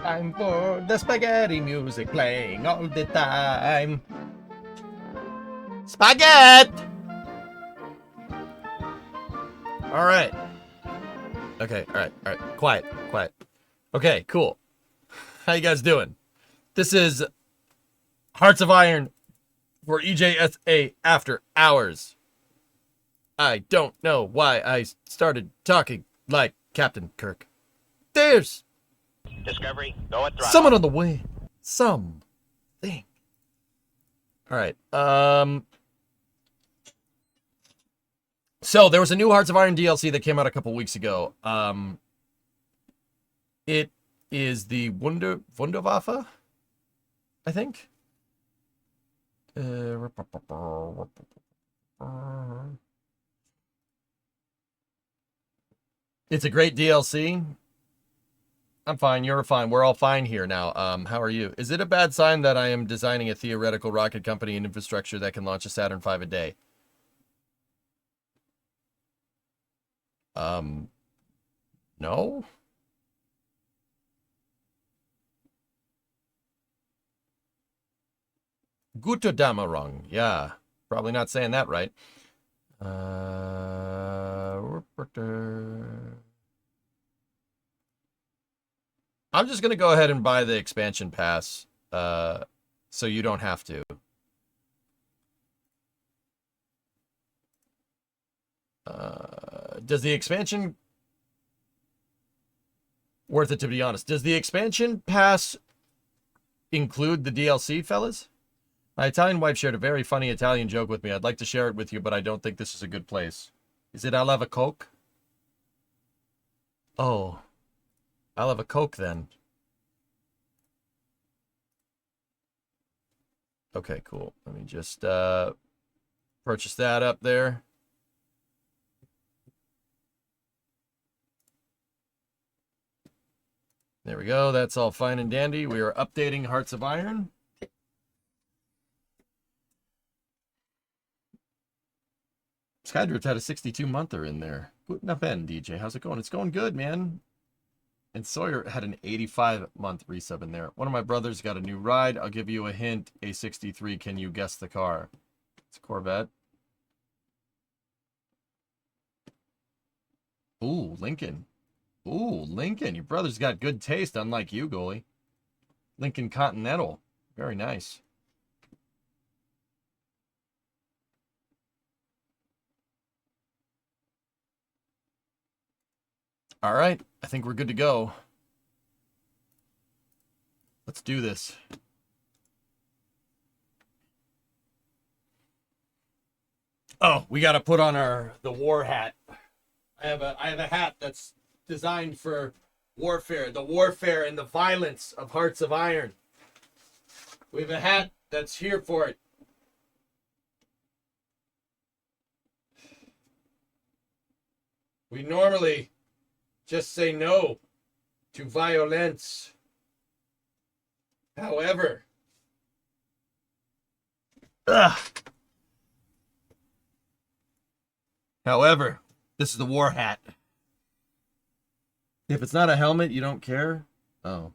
Time for the spaghetti music playing all the time. Spaghetti! All right. Okay, all right. Quiet. Okay, cool. How you guys doing? This is Hearts of Iron for EJSA After Hours. I don't know why I started talking like Captain Kirk. There's Discovery, go at throttle. someone on the way. Something. All right. So there was a new Hearts of Iron DLC that came out a couple weeks ago. It is the Wunderwaffe, I think. It's a great DLC. I'm fine. You're fine. We're all fine here now. How are you? Is it a bad sign that I am designing a theoretical rocket company and infrastructure that can launch a Saturn V a day? No? Gutodammerung. Yeah. Probably not saying that right. I'm just going to go ahead and buy the expansion pass, so you don't have to. Does the expansion... Worth it, to be honest. Does the expansion pass include the DLC, fellas? My Italian wife shared a very funny Italian joke with me. I'd like to share it with you, but I don't think this is a good place. Is it I'll have a Coke? Oh. I'll have a Coke then. Okay, cool. Let me just purchase that up there. There we go. That's all fine and dandy. We are updating Hearts of Iron. Skydrift had a 62-monther in there. Guten Abend, DJ. How's it going? It's going good, man. And Sawyer had an 85-month resub in there. One of my brothers got a new ride. I'll give you a hint. A63. Can you guess the car? It's a Corvette. Ooh, Lincoln. Ooh, Lincoln. Your brother's got good taste, unlike you, goalie. Lincoln Continental. Very nice. All right. I think we're good to go. Let's do this. Oh, we got to put on the war hat. I have a hat that's designed for warfare, the warfare and the violence of Hearts of Iron. We have a hat that's here for it. We normally just say no to violence. However, this is the war hat. If it's not a helmet, you don't care? Oh.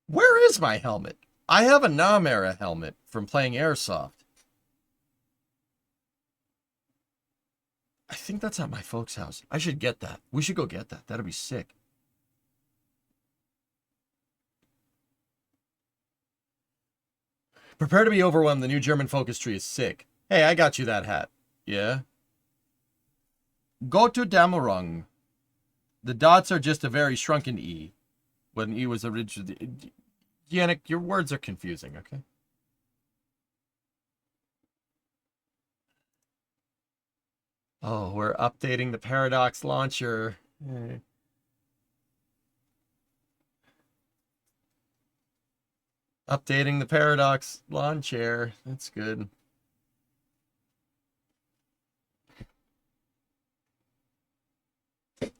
Where is my helmet? I have a Namera helmet from playing Airsoft. I think that's at my folks' house. I should get that. We should go get that. That'd be sick. Prepare to be overwhelmed. The new German focus tree is sick. Hey, I got you that hat. Yeah? Go to Dämmerung. The dots are just a very shrunken E. When E was originally... Yannick, your words are confusing, okay? Oh, we're updating the Paradox launcher. Updating the Paradox launcher. That's good.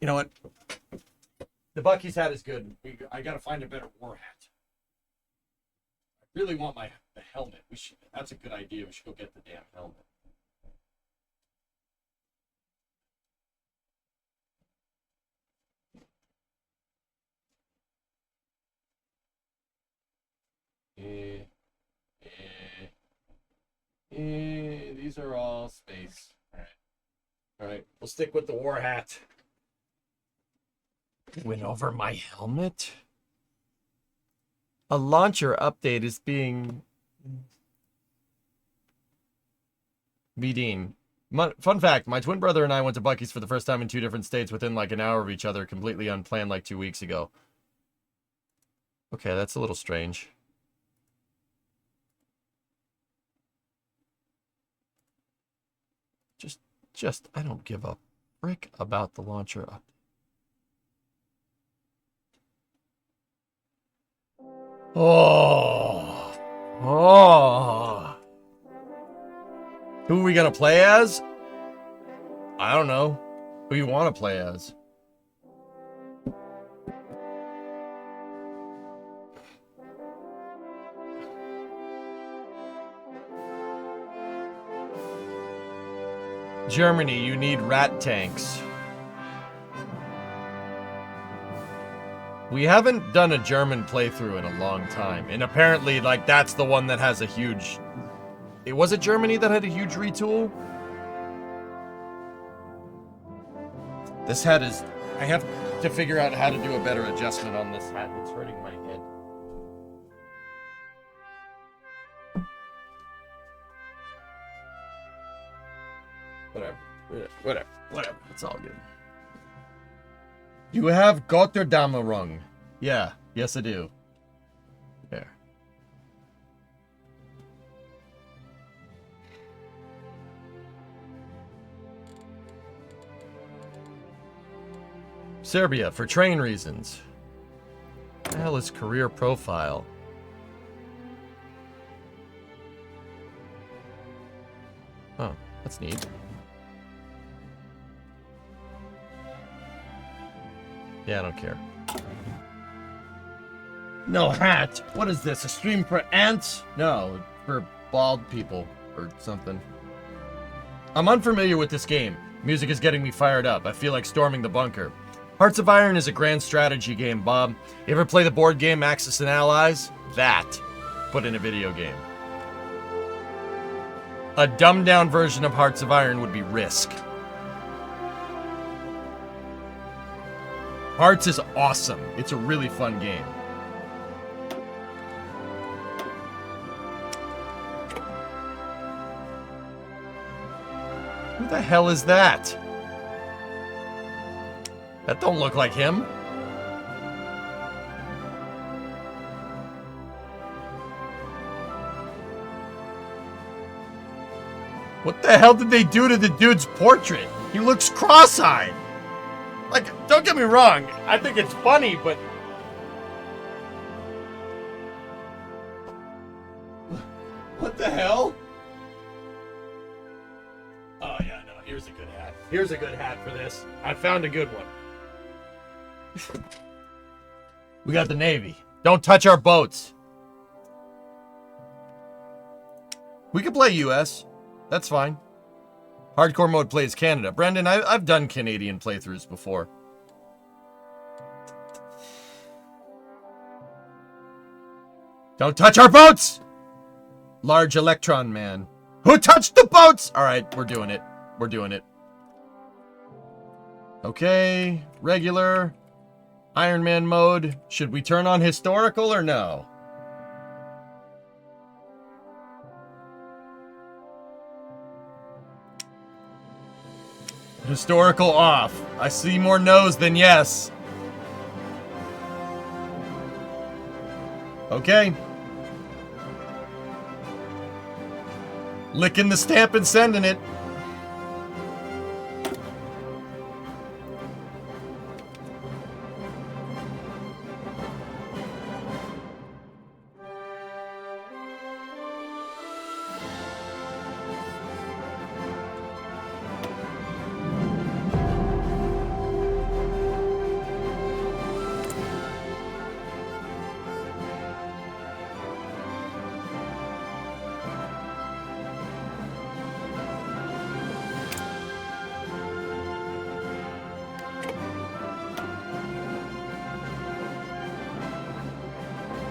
You know what? The Bucky's hat is good. I gotta find a better war hat. I really want the helmet. That's a good idea. We should go get the damn helmet. These are all space. All right. We'll stick with the war hat. Win over my helmet? A launcher update is being... Vidine. Fun fact, my twin brother and I went to Buc-ee's for the first time in 2 different states within like an hour of each other, completely unplanned like 2 weeks ago. Okay, that's a little strange. I don't give a frick about the launcher update. Oh. Who are we gonna play as? I don't know. Who you want to play as? Germany, you need rat tanks. We haven't done a German playthrough in a long time. And apparently, like, that's the one that has a huge... Was it Germany that had a huge retool? This hat is... I have to figure out how to do a better adjustment on this hat. It's hurting my head. Whatever. It's all good. You have Gotterdammerung. Yeah, yes I do. There. Serbia, for train reasons. What the hell is career profile? Oh, that's neat. Yeah, I don't care. No hat. What is this? A stream for ants? No, for bald people or something. I'm unfamiliar with this game. Music is getting me fired up. I feel like storming the bunker. Hearts of Iron is a grand strategy game, Bob. You ever play the board game Axis and Allies? That. Put in a video game. A dumbed down version of Hearts of Iron would be Risk. Hearts is awesome. It's a really fun game. Who the hell is that? That don't look like him. What the hell did they do to the dude's portrait? He looks cross-eyed. Like, don't get me wrong, I think it's funny, but... What the hell? Oh, yeah, no, here's a good hat. Here's a good hat for this. I found a good one. We got the Navy. Don't touch our boats. We can play US. That's fine. Hardcore mode plays Canada. Brendan, I've done Canadian playthroughs before. Don't touch our boats! Large Electron Man. Who touched the boats? Alright, we're doing it. We're doing it. Okay, regular. Iron Man mode. Should we turn on historical or no? Historical off. I see more no's than yes. Okay. Licking the stamp and sending it.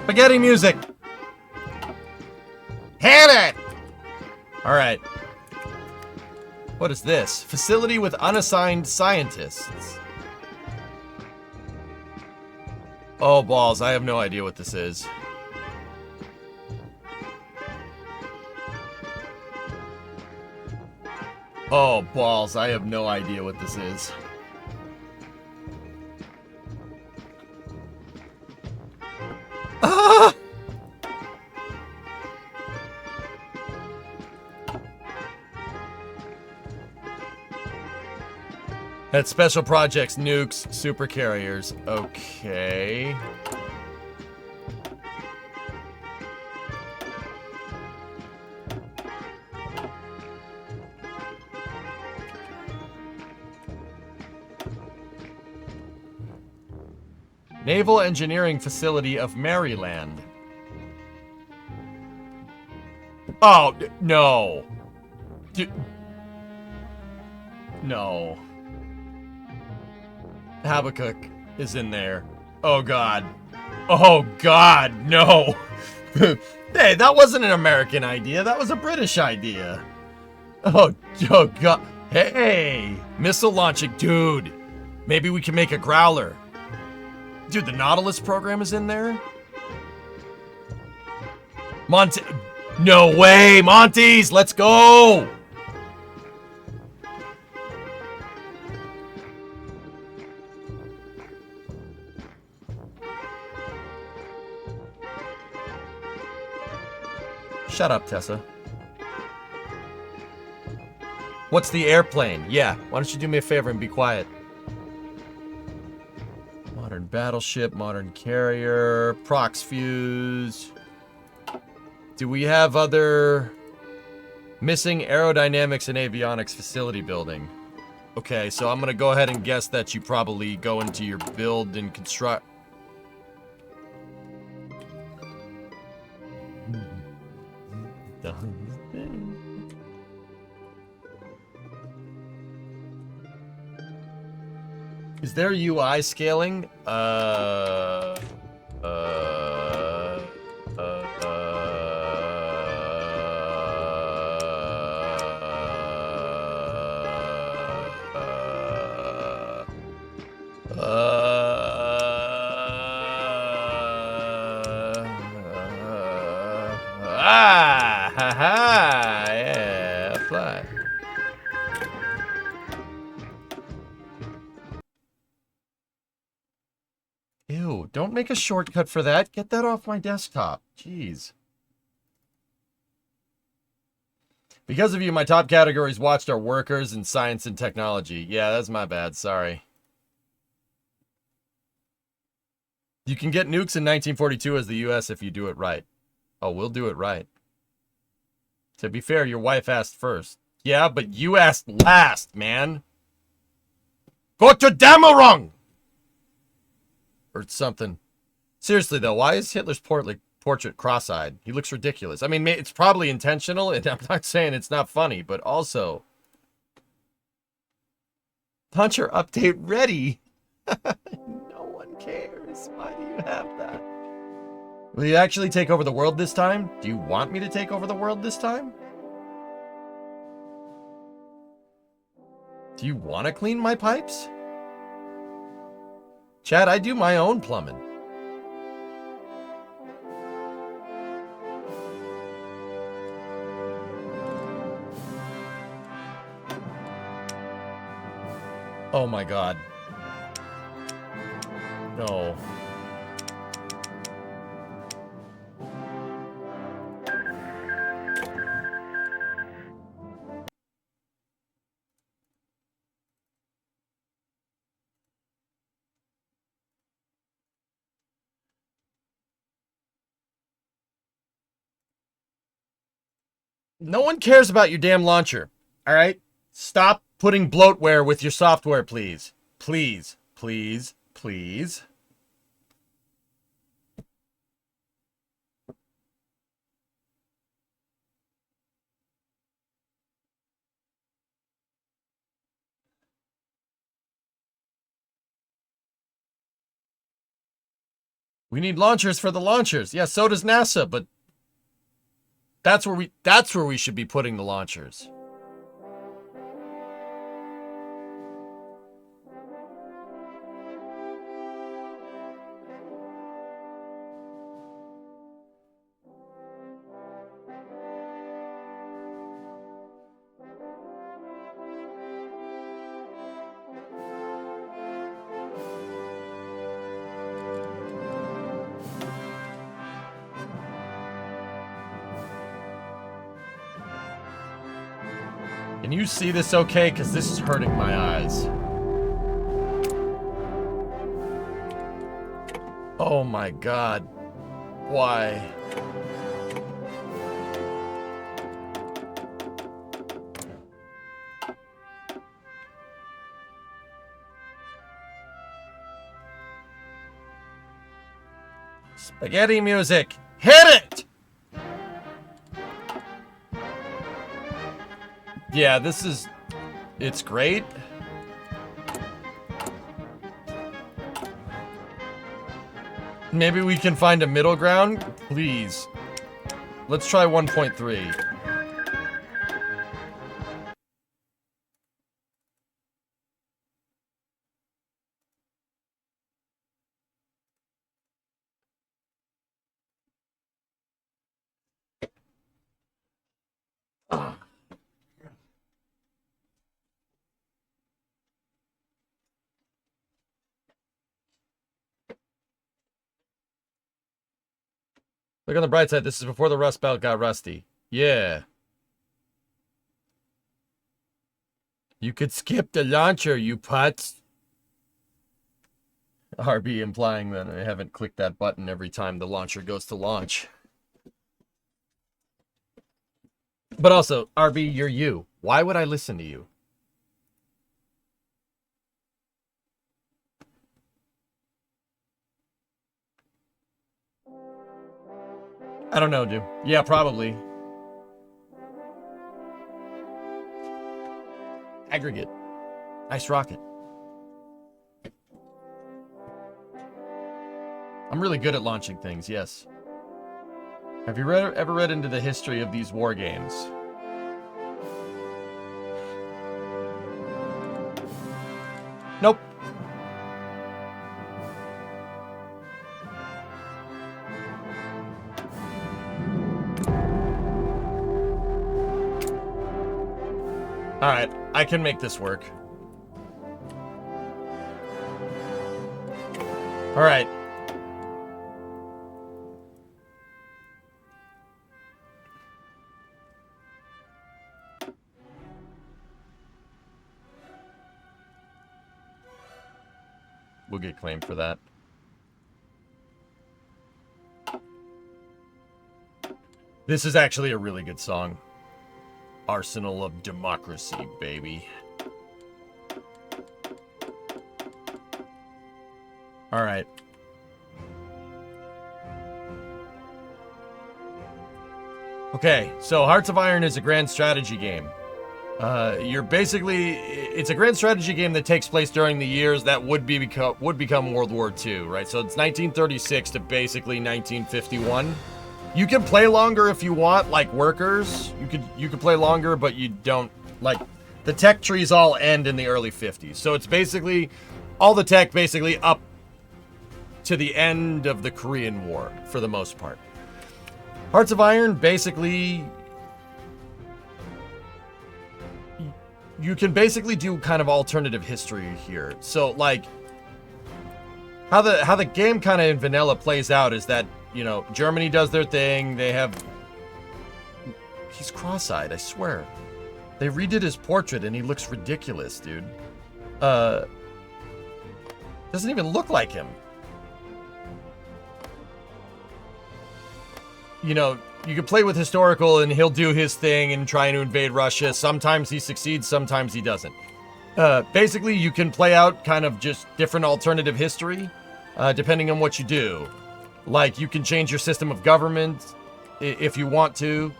Spaghetti music! Hit it! Alright. What is this? Facility with unassigned scientists. Oh, balls. I have no idea what this is. Oh, balls. I have no idea what this is. Ah! That's special projects, nukes, super carriers. Okay. Naval Engineering Facility of Maryland. Oh, no. No. Habakkuk is in there. Oh, God. Oh, God, no. Hey, that wasn't an American idea. That was a British idea. Oh, God. Hey, missile launching. Dude, maybe we can make a growler. Dude, the Nautilus program is in there? Monty. No way, Monty's. Let's go. Shut up, Tessa. What's the airplane? Yeah, why don't you do me a favor and be quiet? Modern battleship, modern carrier, prox fuse. Do we have other missing aerodynamics and avionics facility building? Okay, so I'm gonna go ahead and guess that you probably go into your build and construct. Is there UI scaling? Yeah, fly. Ew, don't make a shortcut for that. Get that off my desktop. Jeez. Because of you, my top categories watched are workers and science and technology. Yeah, that's my bad. Sorry. You can get nukes in 1942 as the U.S. if you do it right. Oh, we'll do it right. To be fair, your wife asked first. Yeah, but you asked last, man. Go to Damarung! Or something. Seriously, though, why is Hitler's portrait cross-eyed? He looks ridiculous. I mean, it's probably intentional, and I'm not saying it's not funny, but also... Puncher update ready! No one cares. Why do you have that? Will you actually take over the world this time? Do you want me to take over the world this time? Do you want to clean my pipes? Chad, I do my own plumbing. Oh my god. No. No one cares about your damn launcher. All right? Stop putting bloatware with your software, please. Please, please, please. We need launchers for the launchers. Yeah, so does NASA, but that's where we should be putting the launchers. Can you see this okay? Because this is hurting my eyes. Oh my god. Why? Spaghetti music. Hit it! Yeah, it's great. Maybe we can find a middle ground? Please. Let's try 1.3. Look on the bright side, this is before the Rust Belt got rusty. Yeah. You could skip the launcher, you putz. RB implying that I haven't clicked that button every time the launcher goes to launch. But also, RB, you're you. Why would I listen to you? I don't know, dude. Yeah, probably. Aggregate. Nice rocket. I'm really good at launching things, yes. Have you ever read into the history of these war games? Nope. Alright, I can make this work. Alright. We'll get claimed for that. This is actually a really good song. Arsenal of Democracy, baby. All right. Okay, so Hearts of Iron is a grand strategy game. You're basically, it's a grand strategy game that takes place during the years that would become World War II, right? So it's 1936 to basically 1951. You can play longer if you want, like Workers. You could play longer, but you don't, like, the tech trees all end in the early 50s. So it's basically all the tech basically up to the end of the Korean War for the most part. Hearts of Iron, basically, you can basically do kind of alternative history here. So, like, how the game kind of in vanilla plays out is that, you know, Germany does their thing. They have... He's cross-eyed, I swear. They redid his portrait and he looks ridiculous, dude. Doesn't even look like him. You know, you can play with historical and he'll do his thing and trying to invade Russia. Sometimes he succeeds, sometimes he doesn't. Basically, you can play out kind of just different alternative history, depending on what you do. Like, you can change your system of government if you want to,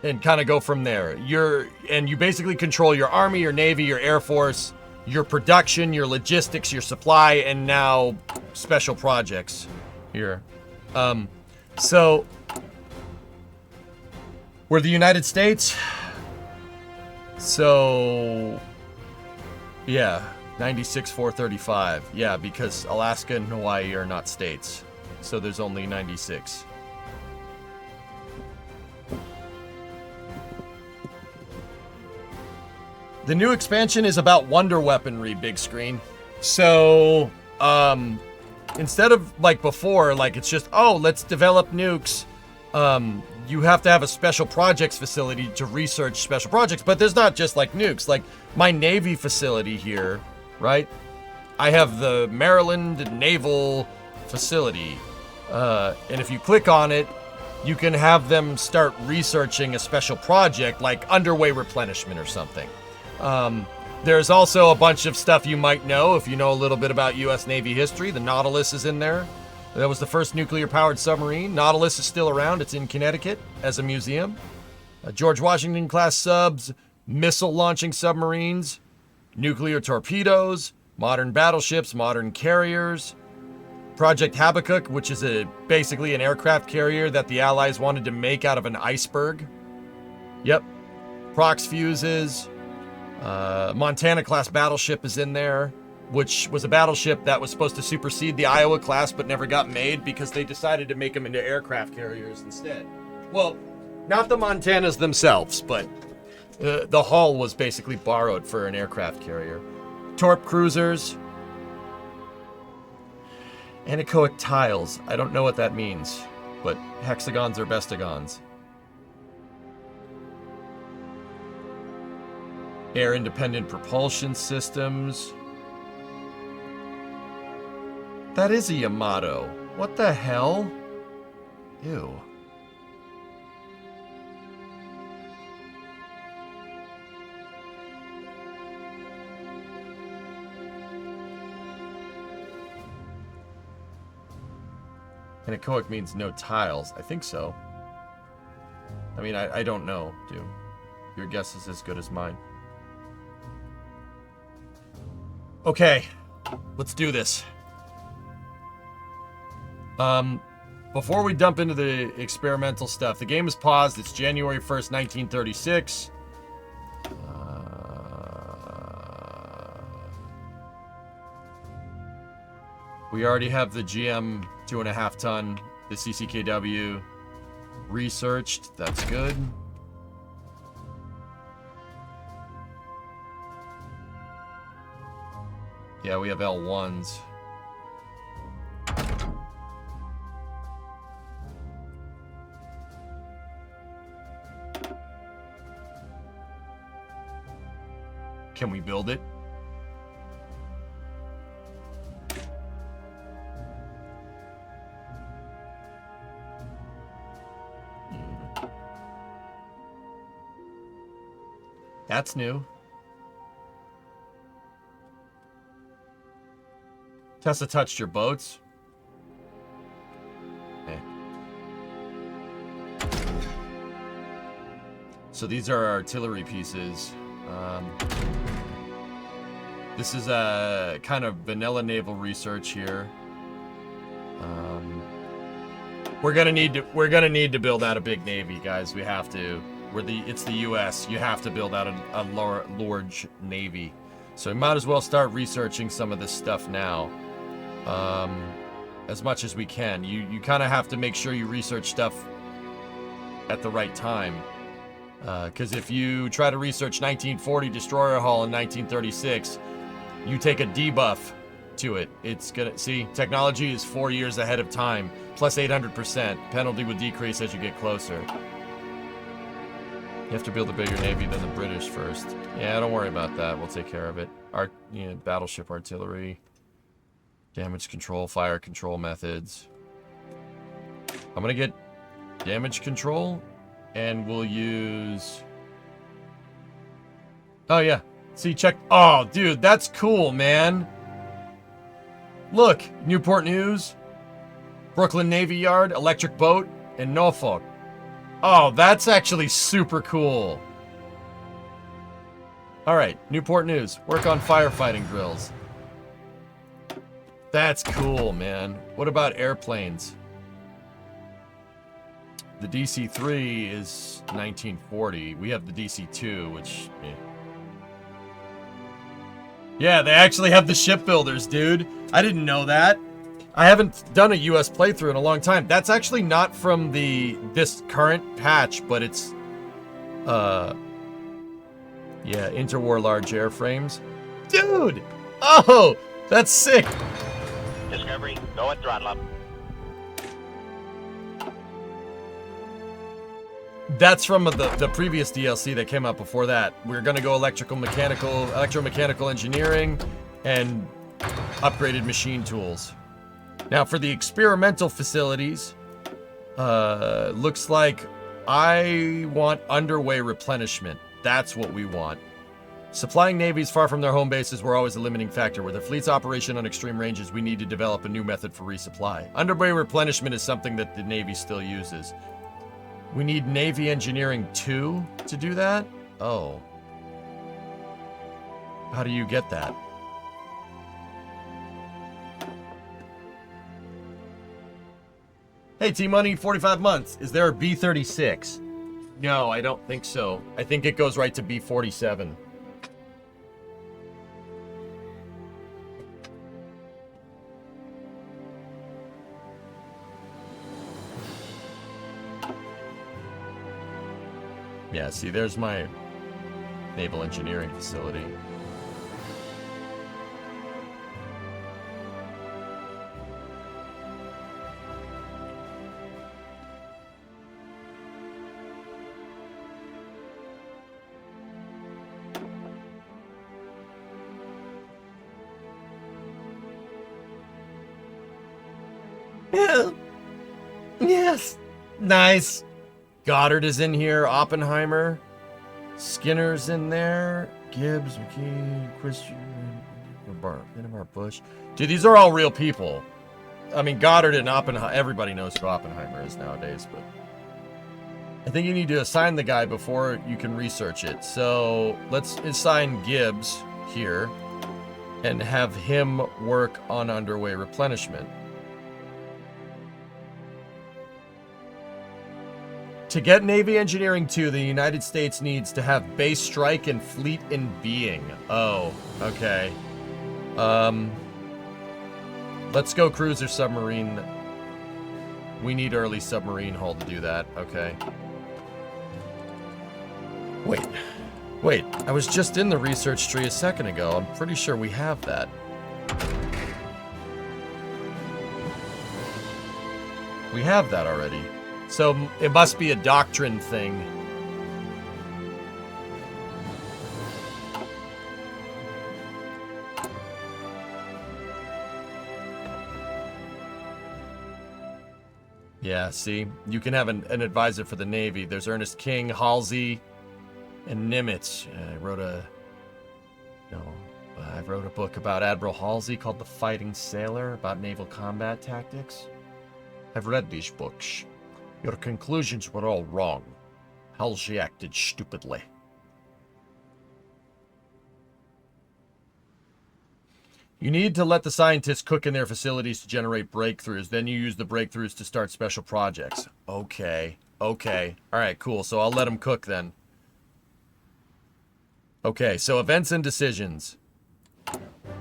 and kind of go from there. You basically control your army, your navy, your air force, your production, your logistics, your supply, and now special projects here. So we're the United States. So yeah, 96-435. Yeah, because Alaska and Hawaii are not states. So there's only 96. The new expansion is about wonder weaponry, big screen. So, instead of like before, like it's just, oh, let's develop nukes. You have to have a special projects facility to research special projects, but there's not just like nukes. Like my Navy facility here, right? I have the Maryland Naval Facility. And if you click on it, you can have them start researching a special project like underway replenishment or something. There's also a bunch of stuff you might know if you know a little bit about U.S. Navy history. The Nautilus is in there. That was the first nuclear-powered submarine. Nautilus is still around. It's in Connecticut as a museum. George Washington-class subs, missile-launching submarines, nuclear torpedoes, modern battleships, modern carriers. Project Habakkuk, which is basically an aircraft carrier that the Allies wanted to make out of an iceberg. Yep. Prox fuses. Montana-class battleship is in there, which was a battleship that was supposed to supersede the Iowa-class but never got made because they decided to make them into aircraft carriers instead. Well, not the Montanas themselves, but the hull was basically borrowed for an aircraft carrier. Torp cruisers. Anechoic tiles. I don't know what that means, but hexagons are bestagons. Air-independent propulsion systems. That is a Yamato. What the hell? Ew. Anechoic means no tiles. I think so. I mean, I don't know, dude. Your guess is as good as mine. Okay, let's do this. Before we dump into the experimental stuff, the game is paused. It's January 1st, 1936. We already have the GM 2.5 ton, the CCKW researched. That's good. Yeah, we have L1s. Can we build it? That's new. Tessa touched your boats. Okay. So these are artillery pieces. This is a kind of vanilla naval research here. We're gonna need to build out a big navy, guys. We have to. It's the U.S. You have to build out a large navy. So we might as well start researching some of this stuff now, as much as we can. You kind of have to make sure you research stuff at the right time, because if you try to research 1940 destroyer hull in 1936, you take a debuff to it. It's gonna see technology is 4 years ahead of time, plus 800%. Penalty would decrease as you get closer. You have to build a bigger navy than the British first. Yeah, don't worry about that. We'll take care of it. Battleship artillery, damage control, fire control methods. I'm gonna get damage control, and we'll use. Oh yeah, see, check. Oh, dude, that's cool, man. Look, Newport News, Brooklyn Navy Yard, Electric Boat, and Norfolk. Oh, that's actually super cool. All right, Newport News, work on firefighting drills. That's cool, man. What about airplanes? The DC-3 is 1940. We have the DC-2, which... Yeah, they actually have the shipbuilders, dude. I didn't know that. I haven't done a US playthrough in a long time. That's actually not from this current patch, but it's... Yeah, interwar large airframes. Dude! Oh! That's sick! Discovery, go and throttle up. That's from the previous DLC that came out before that. We're gonna go electromechanical engineering, and upgraded machine tools. Now for the experimental facilities, looks like I want underway replenishment. That's what we want. Supplying navies far from their home bases were always a limiting factor. With their fleet's operation on extreme ranges, we need to develop a new method for resupply. Underway replenishment is something that the Navy still uses. We need Navy Engineering 2 to do that? Oh. How do you get that? Hey, T-Money, 45 months. Is there a B-36? No, I don't think so. I think it goes right to B-47. Yeah, see, there's my naval engineering facility. Yeah. Yes. Nice. Goddard is in here. Oppenheimer. Skinner's in there. Gibbs, McKee, Christian, Bush. Dude, these are all real people. I mean, Goddard and Oppenheimer. Everybody knows who Oppenheimer is nowadays, but I think you need to assign the guy before you can research it. So let's assign Gibbs here and have him work on underway replenishment. To get Navy Engineering 2, the United States needs to have base strike and fleet in being. Oh, okay. Let's go cruiser submarine. We need early submarine hull to do that. Okay. Wait. I was just in the research tree a second ago. I'm pretty sure we have that. We have that already. So it must be a doctrine thing. Yeah, see? You can have an advisor for the Navy. There's Ernest King, Halsey, and Nimitz. I wrote a book about Admiral Halsey called The Fighting Sailor, about naval combat tactics. I've read these books. Your conclusions were all wrong. Halsey acted stupidly. You need to let the scientists cook in their facilities to generate breakthroughs. Then you use the breakthroughs to start special projects. Okay. Okay. All right, cool. So I'll let them cook then. Okay, so events and decisions.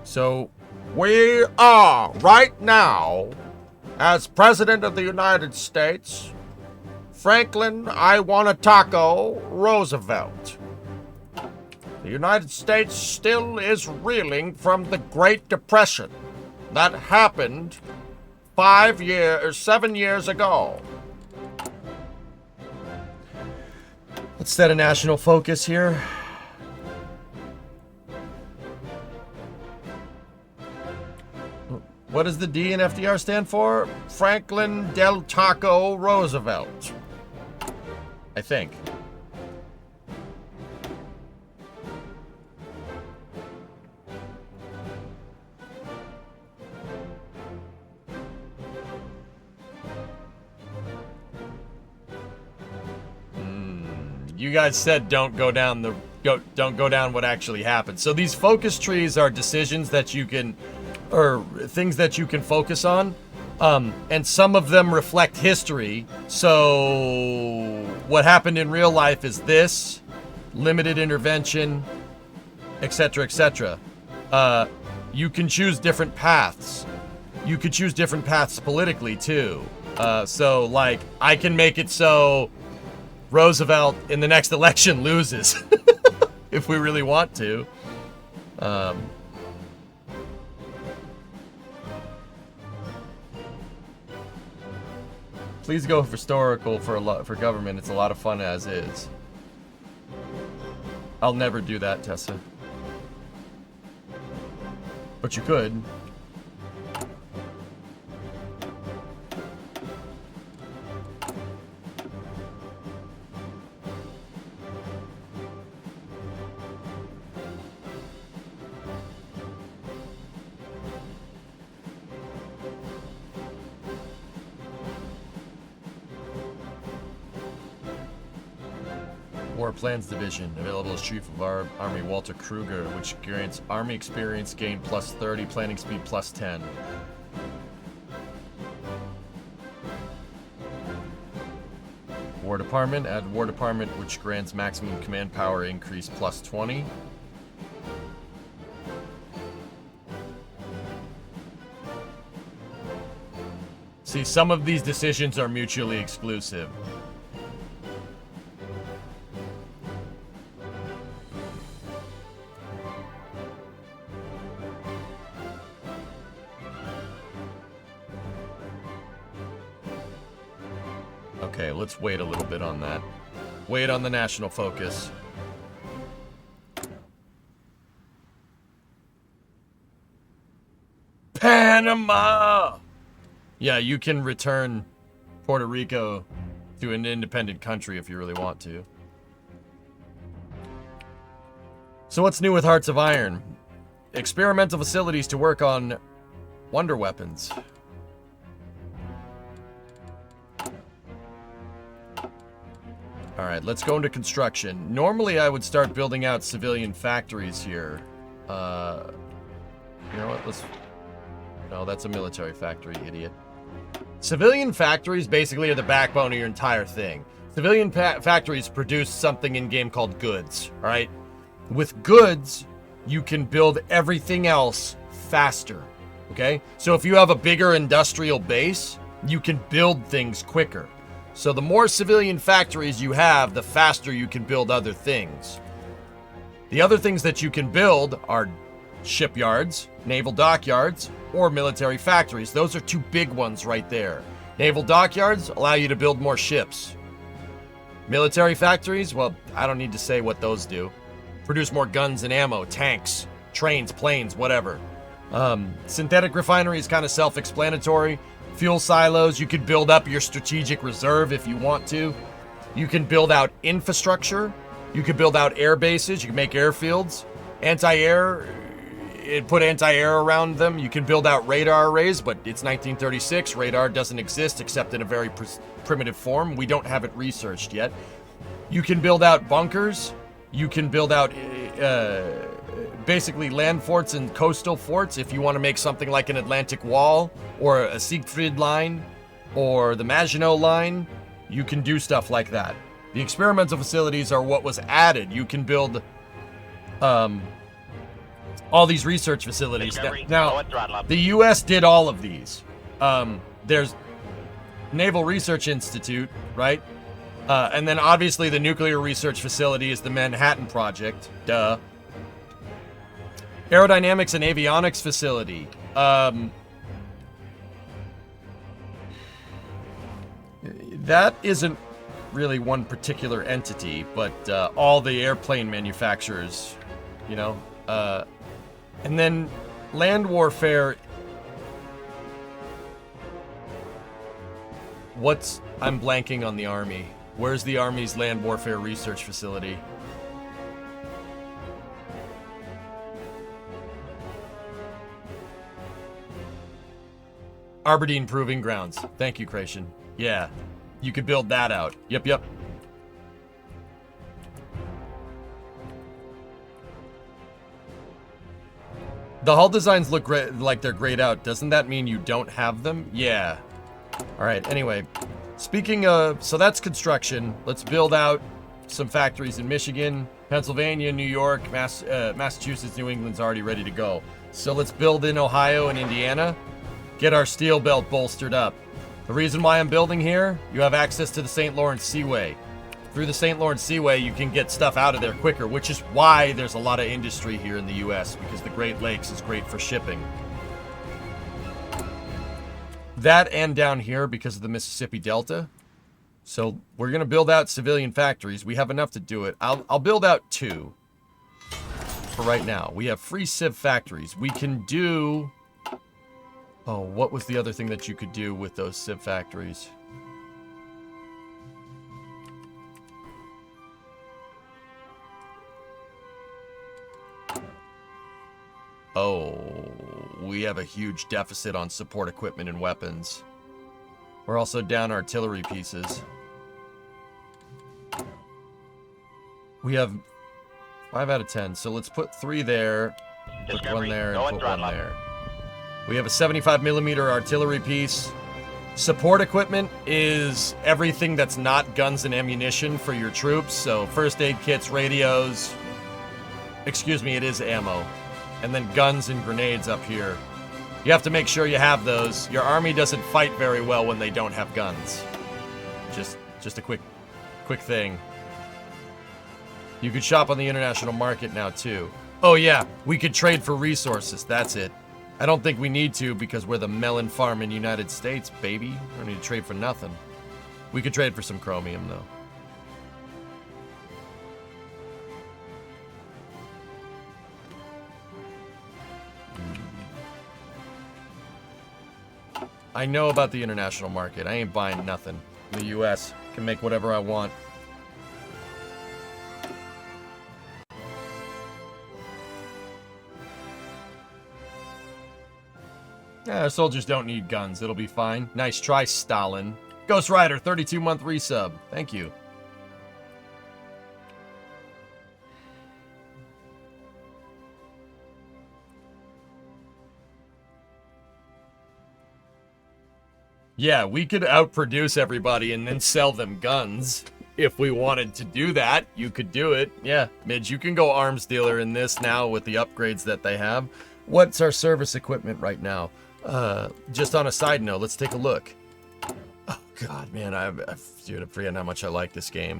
So we are right now, as President of the United States, Franklin I Want a Taco Roosevelt. The United States still is reeling from the Great Depression that happened 7 years ago. Let's set a national focus here. What does the D in FDR stand for? Franklin Del Taco Roosevelt. I think. You guys said don't go down what actually happened. So these focus trees are decisions that you can, or things that you can focus on, and some of them reflect history. So what happened in real life is this, limited intervention, etc., etc. You can choose different paths. You could choose different paths politically too. So like I can make it so Roosevelt in the next election loses if we really want to. Please go for historical for government. It's a lot of fun as is. I'll never do that, Tessa. But you could. War Plans Division, available as Chief of our Army Walter Kruger, which grants Army experience gain plus 30, planning speed plus 10. War Department, add War Department, which grants maximum command power increase plus 20. See, some of these decisions are mutually exclusive. Okay, let's wait a little bit on that. Wait on the national focus. Panama! Yeah, you can return Puerto Rico to an independent country if you really want to. So what's new with Hearts of Iron? Experimental facilities to work on wonder weapons. Alright, let's go into construction. Normally I would start building out civilian factories here. You know what, let's... No, that's a military factory, idiot. Civilian factories basically are the backbone of your entire thing. Civilian factories produce something in-game called goods, alright? With goods, you can build everything else faster, okay? So if you have a bigger industrial base, you can build things quicker. So the more civilian factories you have, the faster you can build other things. The other things that you can build are shipyards, naval dockyards, or military factories. Those are two big ones right there. Naval dockyards allow you to build more ships. Military factories, well, I don't need to say what those do. Produce more guns and ammo, tanks, trains, planes, whatever. Synthetic refinery is kind of self-explanatory. Fuel silos, you could build up your strategic reserve if you want to. You can build out infrastructure. You could build out air bases. You can make airfields. Anti-air, put anti-air around them. You can build out radar arrays, but it's 1936. Radar doesn't exist except in a very primitive form. We don't have it researched yet. You can build out bunkers. You can build out basically land forts and coastal forts if you want to make something like an Atlantic Wall or a Siegfried Line or the Maginot Line. You can do stuff like that. The experimental facilities are what was added. You can build all these research facilities. Discovery, Now, go at throttle up. the U.S. did all of these. There's Naval Research Institute, right? And then obviously the nuclear research facility is the Manhattan Project. Duh. Aerodynamics and avionics facility. That isn't really one particular entity, but all the airplane manufacturers, you know. And then land warfare. I'm blanking on the Army. Where's the Army's land warfare research facility? Aberdeen Proving Grounds. Thank you, Creation. Yeah, you could build that out. Yep. The hull designs look great, like they're grayed out. Doesn't that mean you don't have them? Yeah. All right, anyway. Speaking of, so that's construction. Let's build out some factories in Michigan, Pennsylvania, New York, Massachusetts, New England's already ready to go. So let's build in Ohio and Indiana, get our steel belt bolstered up. The reason why I'm building here, you have access to the St. Lawrence Seaway. Through the St. Lawrence Seaway, you can get stuff out of there quicker, which is why there's a lot of industry here in the U.S., because the Great Lakes is great for shipping. That and down here because of the Mississippi Delta. So we're going to build out civilian factories. We have enough to do it. I'll build out 2 for right now. We have free civ factories. We can do... Oh, what was the other thing that you could do with those civ factories? Oh, we have a huge deficit on support equipment and weapons. We're also down artillery pieces. We have 5 out of 10, so let's put 3 there, put 1 there, and put 1 there. We have a 75mm artillery piece. Support equipment is everything that's not guns and ammunition for your troops, so first aid kits, radios. Excuse me, it is ammo. And then guns and grenades up here. You have to make sure you have those. Your army doesn't fight very well when they don't have guns. Just a quick thing. You could shop on the international market now too. Oh yeah, we could trade for resources, that's it. I don't think we need to because we're the melon farm in the United States, baby. We don't need to trade for nothing. We could trade for some chromium though. I know about the international market. I ain't buying nothing. The US can make whatever I want. Yeah, our soldiers don't need guns. It'll be fine. Nice try, Stalin. Ghost Rider, 32-month resub. Thank you. Yeah, we could outproduce everybody and then sell them guns. If we wanted to do that, you could do it. Yeah, Midge, you can go arms dealer in this now with the upgrades that they have. What's our service equipment right now? Just on a side note, let's take a look. Oh, God, man, dude, I'm forgetting how much I like this game.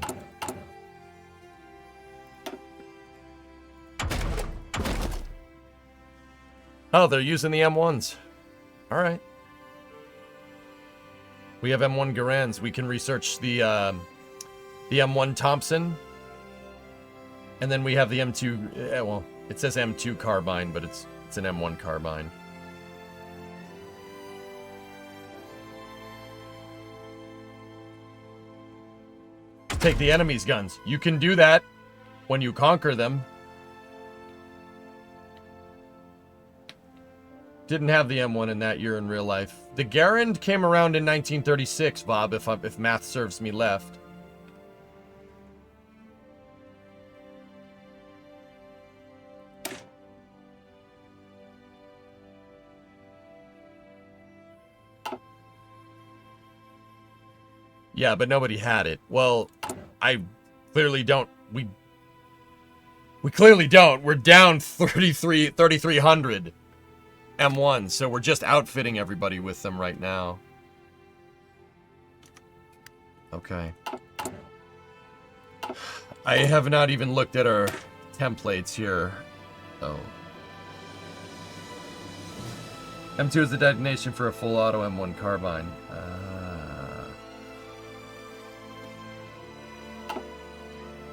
Oh, they're using the M1s. All right. We have M1 Garands. We can research the M1 Thompson. And then we have the M2... well, it says M2 carbine, but it's an M1 carbine. Take the enemy's guns. You can do that when you conquer them. Didn't have the M1 in that year in real life. The Garand came around in 1936, Bob, if math serves me left. Yeah, but nobody had it. Well, I clearly don't. We clearly don't. We're down 3,300 M1, so we're just outfitting everybody with them right now. Okay. I have not even looked at our templates here. Oh. M2 is the designation for a full auto M1 carbine.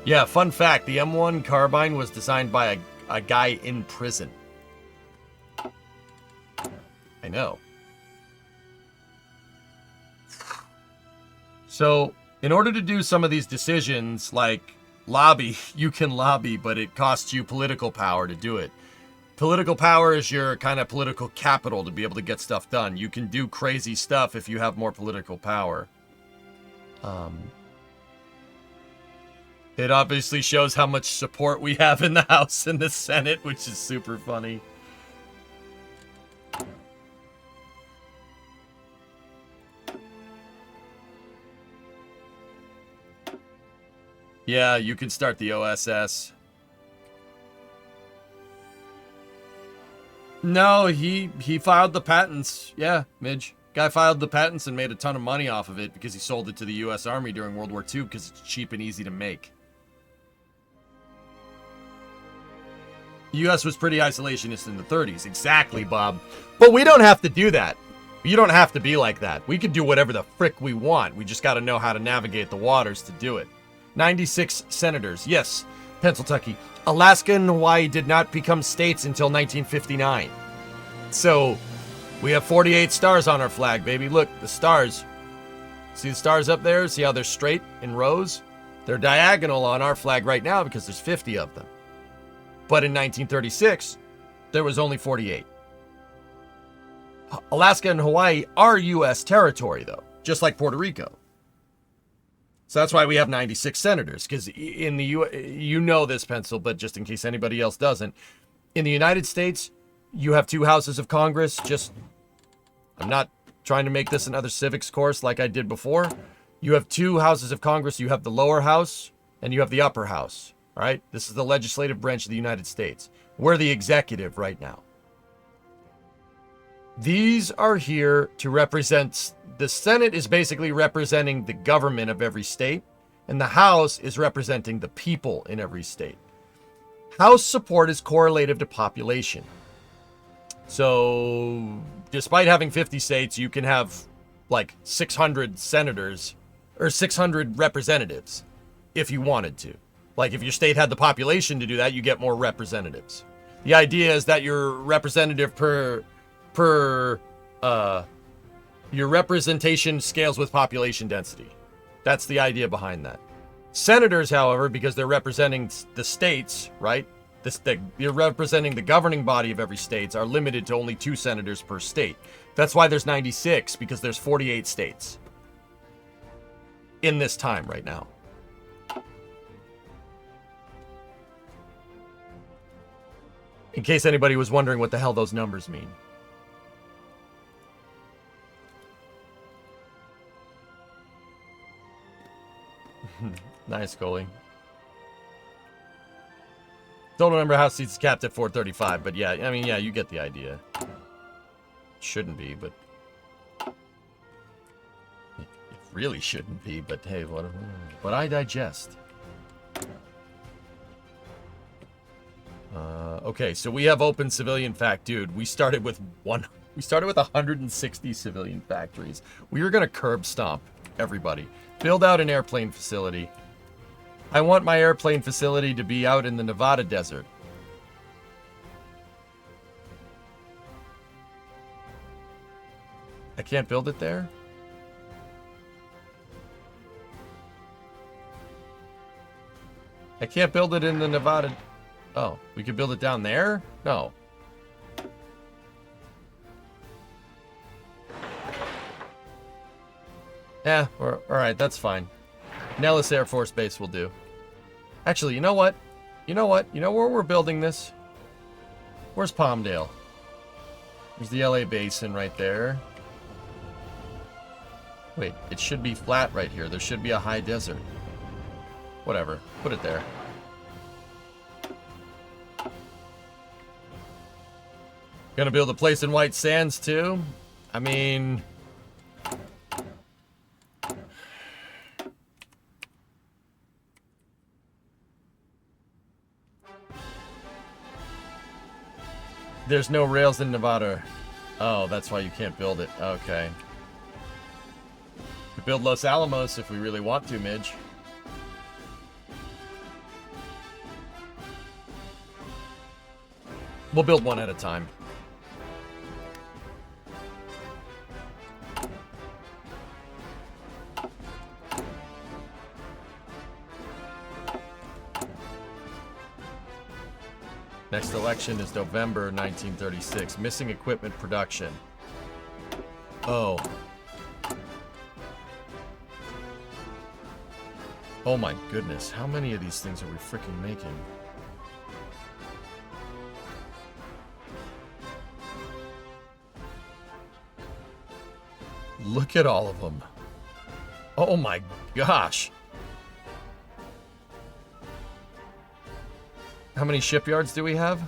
Yeah, fun fact, the M1 carbine was designed by a guy in prison. I know. So, in order to do some of these decisions, like lobby, you can lobby, but it costs you political power to do it. Political power is your kind of political capital to be able to get stuff done. You can do crazy stuff if you have more political power. It obviously shows how much support we have in the House and the Senate, which is super funny. Yeah, you can start the OSS. No, he filed the patents. Yeah, Midge. Guy filed the patents and made a ton of money off of it because he sold it to the U.S. Army during World War II because it's cheap and easy to make. The U.S. was pretty isolationist in the 30s. Exactly, Bob. But we don't have to do that. You don't have to be like that. We can do whatever the frick we want. We just got to know how to navigate the waters to do it. 96 senators. Yes, Pennsylvania. Alaska and Hawaii did not become states until 1959. So, we have 48 stars on our flag, baby. Look, the stars. See the stars up there? See how they're straight in rows? They're diagonal on our flag right now because there's 50 of them. But in 1936, there was only 48. Alaska and Hawaii are U.S. territory, though, just like Puerto Rico. So that's why we have 96 senators, because in the you know this, Pencil, but just in case anybody else doesn't, in the United States, you have 2 houses of Congress. I'm not trying to make this another civics course like I did before. You have 2 houses of Congress. You have the lower house and you have the upper house. All right, this is the legislative branch of the United States. We're the executive right now. These are here to represent, the Senate is basically representing the government of every state, and the House is representing the people in every state. House support is correlative to population. So, despite having 50 states, you can have like 600 senators or 600 representatives if you wanted to. Like if your state had the population to do that, you get more representatives. The idea is that your representative your representation scales with population density. That's the idea behind that. Senators, however, because they're representing the states, right? You're representing the governing body of every state, are limited to only 2 senators per state. That's why there's 96, because there's 48 states in this time right now. In case anybody was wondering what the hell those numbers mean. Nice, Coley. Don't remember how seats capped at 435, but yeah, I mean, yeah, you get the idea. Shouldn't be, but... It really shouldn't be, but hey, whatever. But I digest. Okay, so we have open civilian fact, dude. We started with 160 civilian factories. We were gonna curb stomp everybody. Build out an airplane facility. I want my airplane facility to be out in the Nevada desert. I can't build it there? I can't build it in the Nevada... Oh, we could build it down there? No. Yeah, alright, that's fine. Nellis Air Force Base will do. Actually, you know what? You know what? You know where we're building this? Where's Palmdale? There's the LA Basin right there. Wait, it should be flat right here. There should be a high desert. Whatever. Put it there. Gonna build a place in White Sands too? I mean... There's no rails in Nevada. Oh, that's why you can't build it. Okay. We build Los Alamos if we really want to, Midge. We'll build one at a time. Next election is November 1936. Missing equipment production. Oh. Oh my goodness. How many of these things are we freaking making? Look at all of them. Oh my gosh. How many shipyards do we have?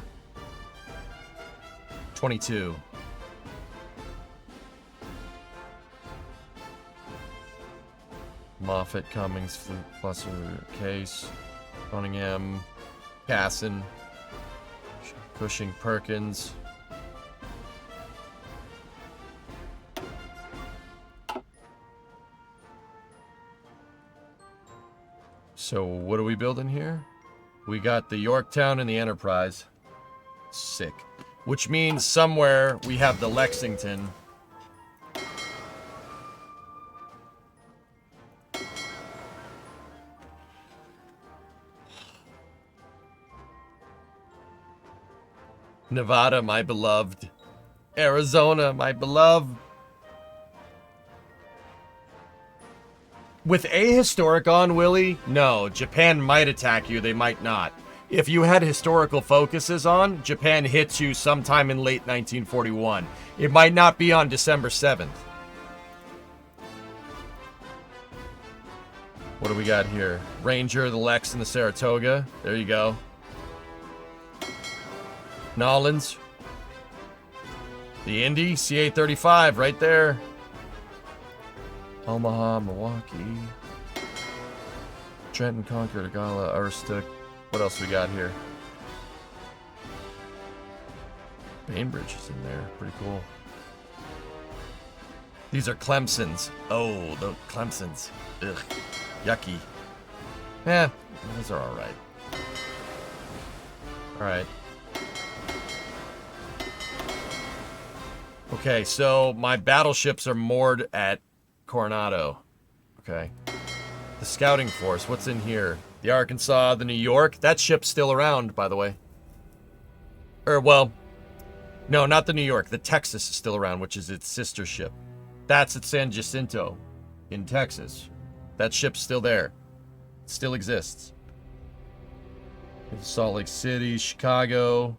22. Moffett, Cummings, Flusser, Case, Cunningham, Casson, Cushing, Perkins. So what are we building here? We got the Yorktown and the Enterprise. Sick. Which means somewhere we have the Lexington. Nevada, my beloved. Arizona, my beloved. With ahistoric on, Willie? No, Japan might attack you, they might not. If you had historical focuses on, Japan hits you sometime in late 1941. It might not be on December 7th. What do we got here? Ranger, the Lex, and the Saratoga. There you go. Nolans. The Indy, CA-35, right there. Omaha, Milwaukee, Trenton, Concord, Agala, Arstook. What else we got here? Bainbridge is in there. Pretty cool. These are Clemsons. Oh, the Clemsons. Ugh. Yucky. Eh, those are alright. Alright. Okay, so my battleships are moored at Coronado. Okay. The scouting force, what's in here? The Arkansas, the New York. That ship's still around, by the way. Well, no, not the New York. The Texas is still around, which is its sister ship. That's at San Jacinto in Texas. That ship's still there. It still exists. Salt Lake City, Chicago,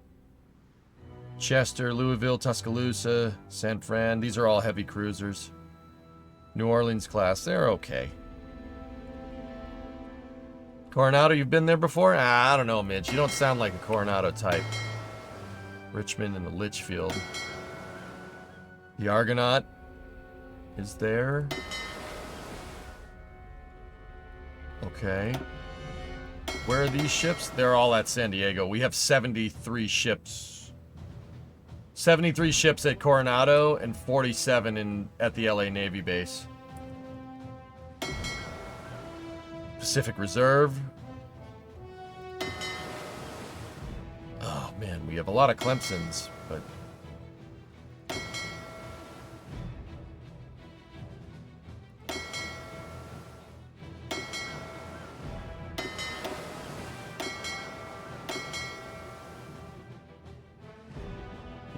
Chester, Louisville, Tuscaloosa, San Fran. These are all heavy cruisers. New Orleans class, they're okay. Coronado, you've been there before? I don't know, Midge. You don't sound like a Coronado type. Richmond and the Litchfield. The Argonaut is there. Okay. Where are these ships? They're all at San Diego. We have 73 ships. 73 ships at Coronado and 47 at the LA Navy base. Pacific Reserve. Oh man, we have a lot of Clemsons, but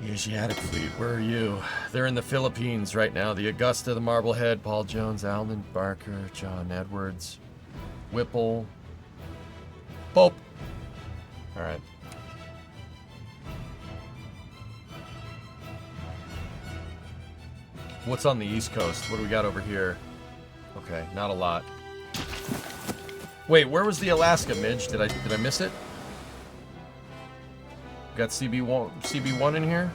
the Asiatic Fleet, where are you? They're in the Philippines right now. The Augusta, the Marblehead, Paul Jones, Alden Barker, John Edwards, Whipple, Pope. All right. What's on the East Coast? What do we got over here? Okay, not a lot. Wait, where was the Alaska, Midge? Did I miss it? Got CB1 in here?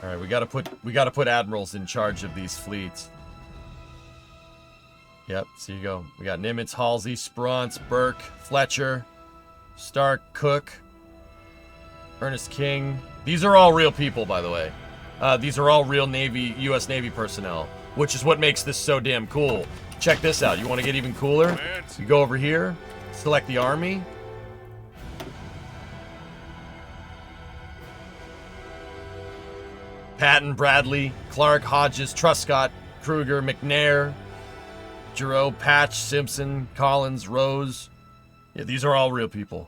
All right, we gotta put admirals in charge of these fleets. Yep, so you go. We got Nimitz, Halsey, Spruance, Burke, Fletcher, Stark, Cook, Ernest King. These are all real people, by the way. These are all real Navy, U.S. Navy personnel, which is what makes this so damn cool. Check this out. You want to get even cooler? You go over here, select the Army. Patton, Bradley, Clark, Hodges, Truscott, Kruger, McNair, Giroux, Patch, Simpson, Collins, Rose. Yeah, these are all real people.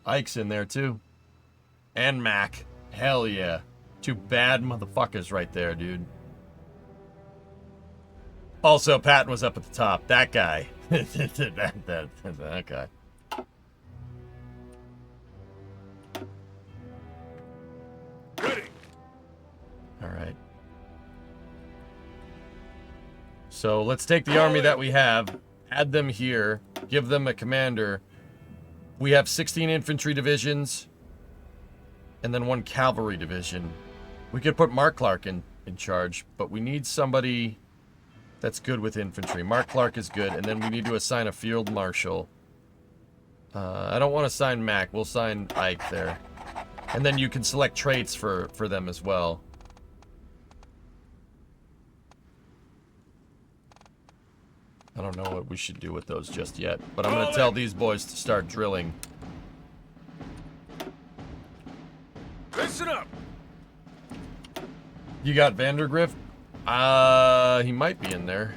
Ike's in there too. And Mac. Hell yeah. Two bad motherfuckers right there, dude. Also, Patton was up at the top. That guy. that guy. Ready. All right. So let's take the army that we have, add them here, give them a commander. We have 16 infantry divisions and then 1 cavalry division. We could put Mark Clark in charge, but we need somebody that's good with infantry. Mark Clark is good, and then we need to assign a field marshal. I don't want to assign Mac. We'll assign Ike there. And then you can select traits for them as well. I don't know what we should do with those just yet, but I'm going to tell these boys to start drilling. Listen up. You got Vandergrift? He might be in there.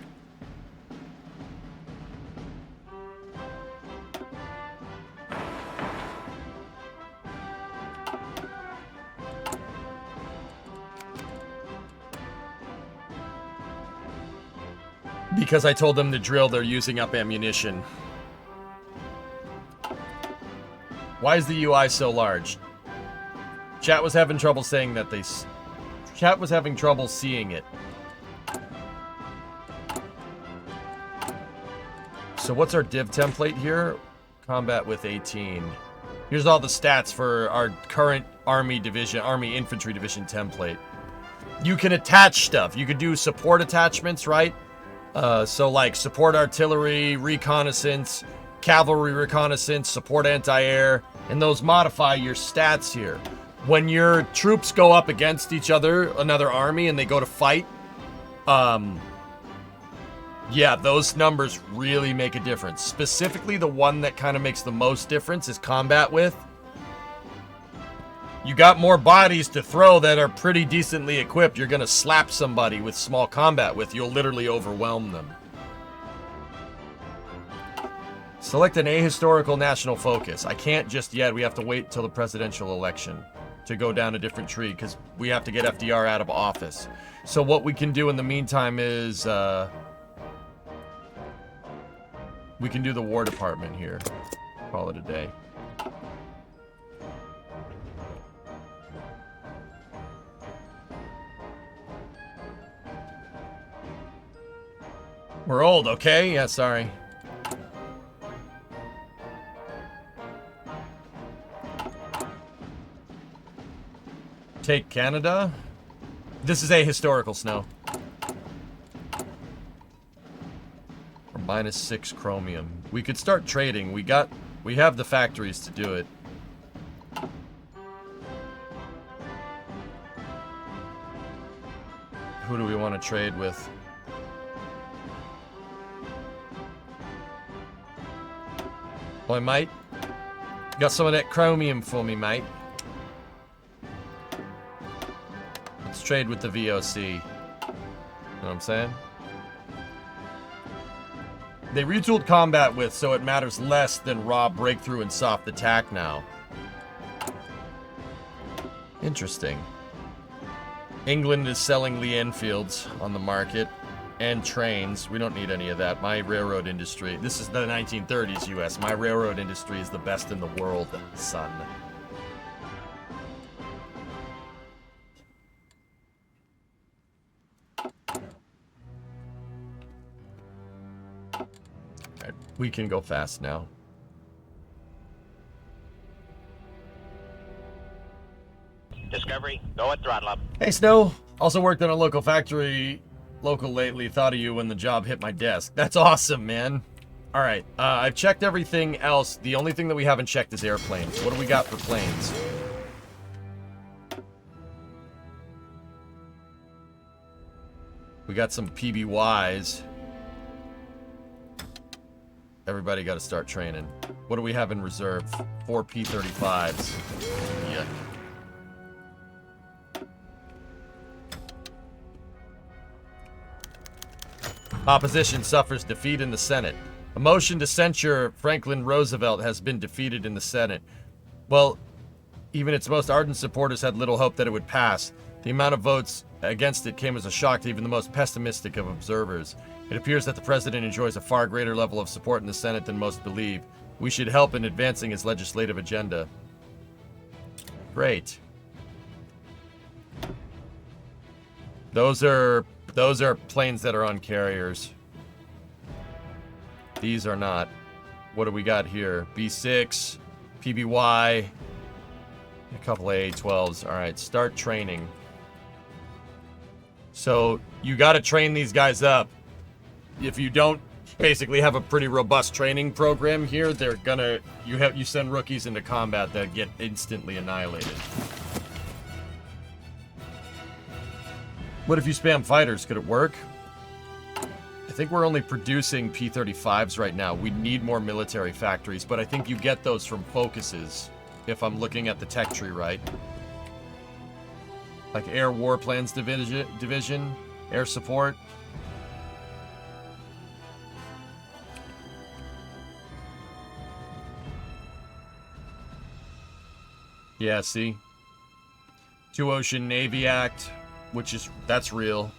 Because I told them to drill, they're using up ammunition. Why is the UI so large? Chat was having trouble saying that they... Chat was having trouble seeing it. So what's our div template here? Combat with 18. Here's all the stats for our current Army division, Army Infantry Division template. You can attach stuff. You could do support attachments, right? So like support artillery, reconnaissance, cavalry reconnaissance, support anti-air, and those modify your stats here. When your troops go up against each other, another army, and they go to fight, yeah, those numbers really make a difference. Specifically, the one that kind of makes the most difference is combat with. You got more bodies to throw that are pretty decently equipped. You're going to slap somebody with small combat with. You'll literally overwhelm them. Select an ahistorical national focus. I can't just yet. We have to wait till the presidential election to go down a different tree because we have to get FDR out of office. So what we can do in the meantime is we can do the War Department here. Call it a day. We're old, okay? Yeah, sorry. Take Canada. This is ahistorical snow. Or -6 chromium. We could start trading. We have the factories to do it. Who do we want to trade with? Boy, mate. Got some of that chromium for me, mate. Let's trade with the VOC. You know what I'm saying? They retooled combat with, so it matters less than raw breakthrough and soft attack now. Interesting. England is selling Lee Enfields on the market and trains. We don't need any of that. My railroad industry, this is the 1930s US. My railroad industry is the best in the world, son. Alright, we can go fast now. Discovery, go at throttle up. Hey, Snow. Also worked on a local factory, local lately. Thought of you when the job hit my desk. That's awesome, man. All right, I've checked everything else. The only thing that we haven't checked is airplanes. What do we got for planes? We got some PBYs. Everybody got to start training. What do we have in reserve? 4 P-35s. Yuck. Opposition suffers defeat in the Senate. A motion to censure Franklin Roosevelt has been defeated in the Senate. Well, even its most ardent supporters had little hope that it would pass. The amount of votes against it came as a shock to even the most pessimistic of observers. It appears that the president enjoys a far greater level of support in the Senate than most believe. We should help in advancing his legislative agenda. Great. Those are planes that are on carriers. These are not. What do we got here? B6, PBY, a couple of A-12s. All right, start training. So you got to train these guys up. If you don't basically have a pretty robust training program here, they're gonna you send rookies into combat that get instantly annihilated. What if you spam fighters? Could it work? I think we're only producing P-35s right now. We need more military factories, but I think you get those from focuses, if I'm looking at the tech tree right. Like Air Warplanes Division, Air Support. Yeah, see? Two Ocean Navy Act. That's real.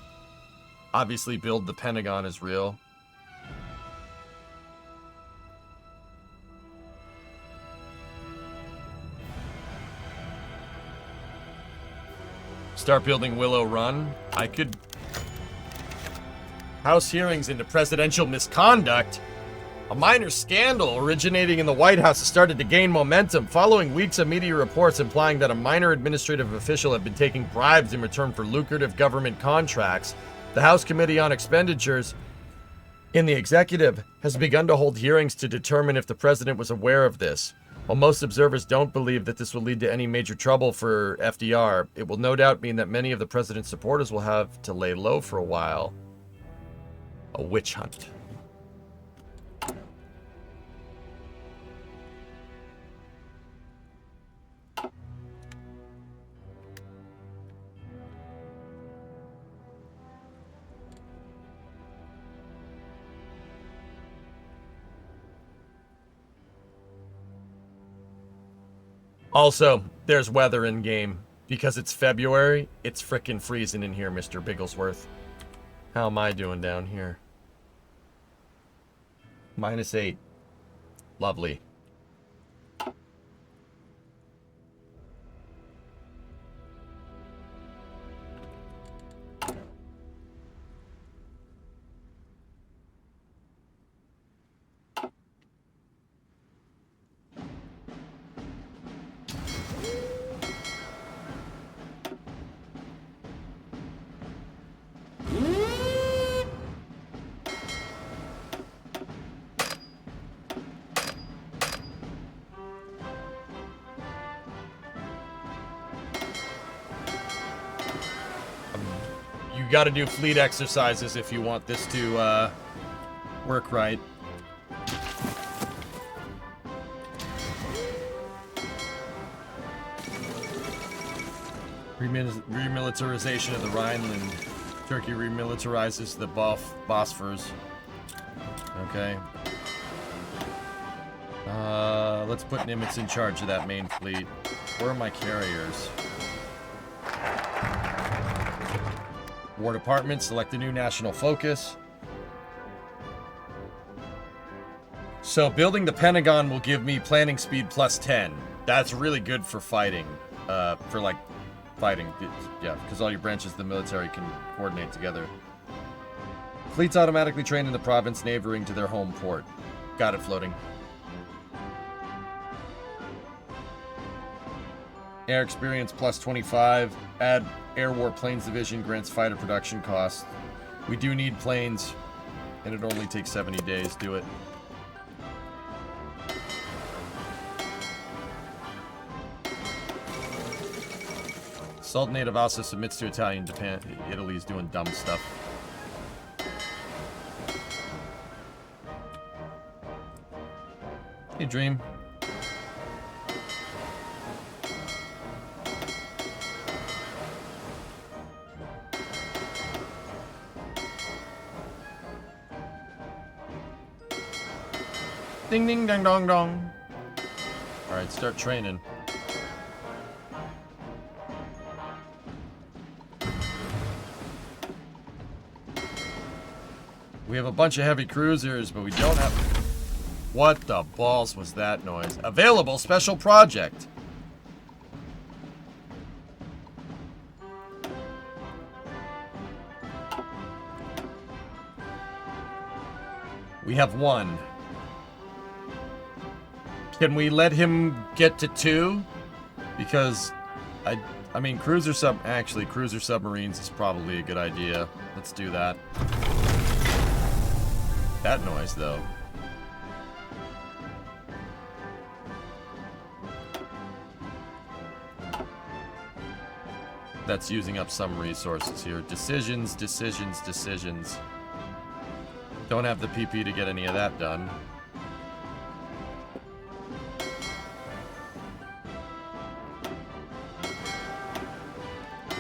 Obviously, Build the Pentagon is real. Start building Willow Run. I could... House hearings into presidential misconduct. A minor scandal originating in the White House has started to gain momentum following weeks of media reports implying that a minor administrative official had been taking bribes in return for lucrative government contracts. The House Committee on Expenditures in the executive has begun to hold hearings to determine if the president was aware of this. While most observers don't believe that this will lead to any major trouble for FDR, it will no doubt mean that many of the president's supporters will have to lay low for a while. A witch hunt. Also, there's weather in game. Because it's February, it's frickin' freezing in here, Mr. Bigglesworth. How am I doing down here? -8. Lovely. You gotta do fleet exercises if you want this to work right. Remilitarization of the Rhineland. Turkey remilitarizes the Bosphorus. Okay. Let's put Nimitz in charge of that main fleet. Where are my carriers? War Department, select the new national focus. So building the Pentagon will give me planning speed plus 10. That's really good for fighting. For like fighting. Yeah, because all your branches of the military can coordinate together. Fleets automatically trained in the province neighboring to their home port. Got it, floating. Air experience plus 25. Add Air War Planes Division, grants fighter production costs. We do need planes, and it only takes 70 days. Do it. Sultanate of Austria submits to Italian. Japan, Italy's doing dumb stuff. Hey, Dream. Ding ding dong dong dong. Alright, start training. We have a bunch of heavy cruisers, but we don't have... What the balls was that noise? Available special project. We have one. Can we let him get to 2? Because I mean cruiser submarines is probably a good idea. Let's do that. That noise though. That's using up some resources here. Decisions, decisions, decisions. Don't have the PP to get any of that done.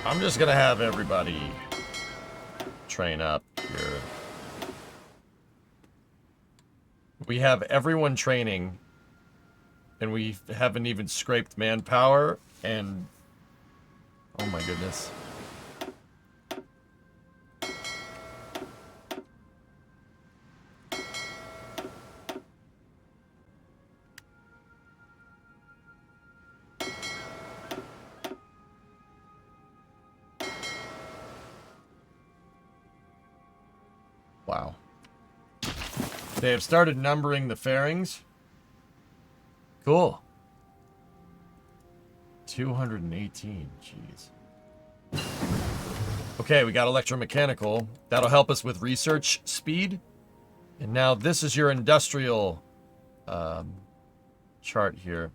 I'm just gonna have everybody train up here. We have everyone training, and we haven't even scraped manpower, and oh my goodness. Wow. They have started numbering the fairings. Cool. 218, jeez. Okay, we got electromechanical. That'll help us with research speed. And now this is your industrial chart here.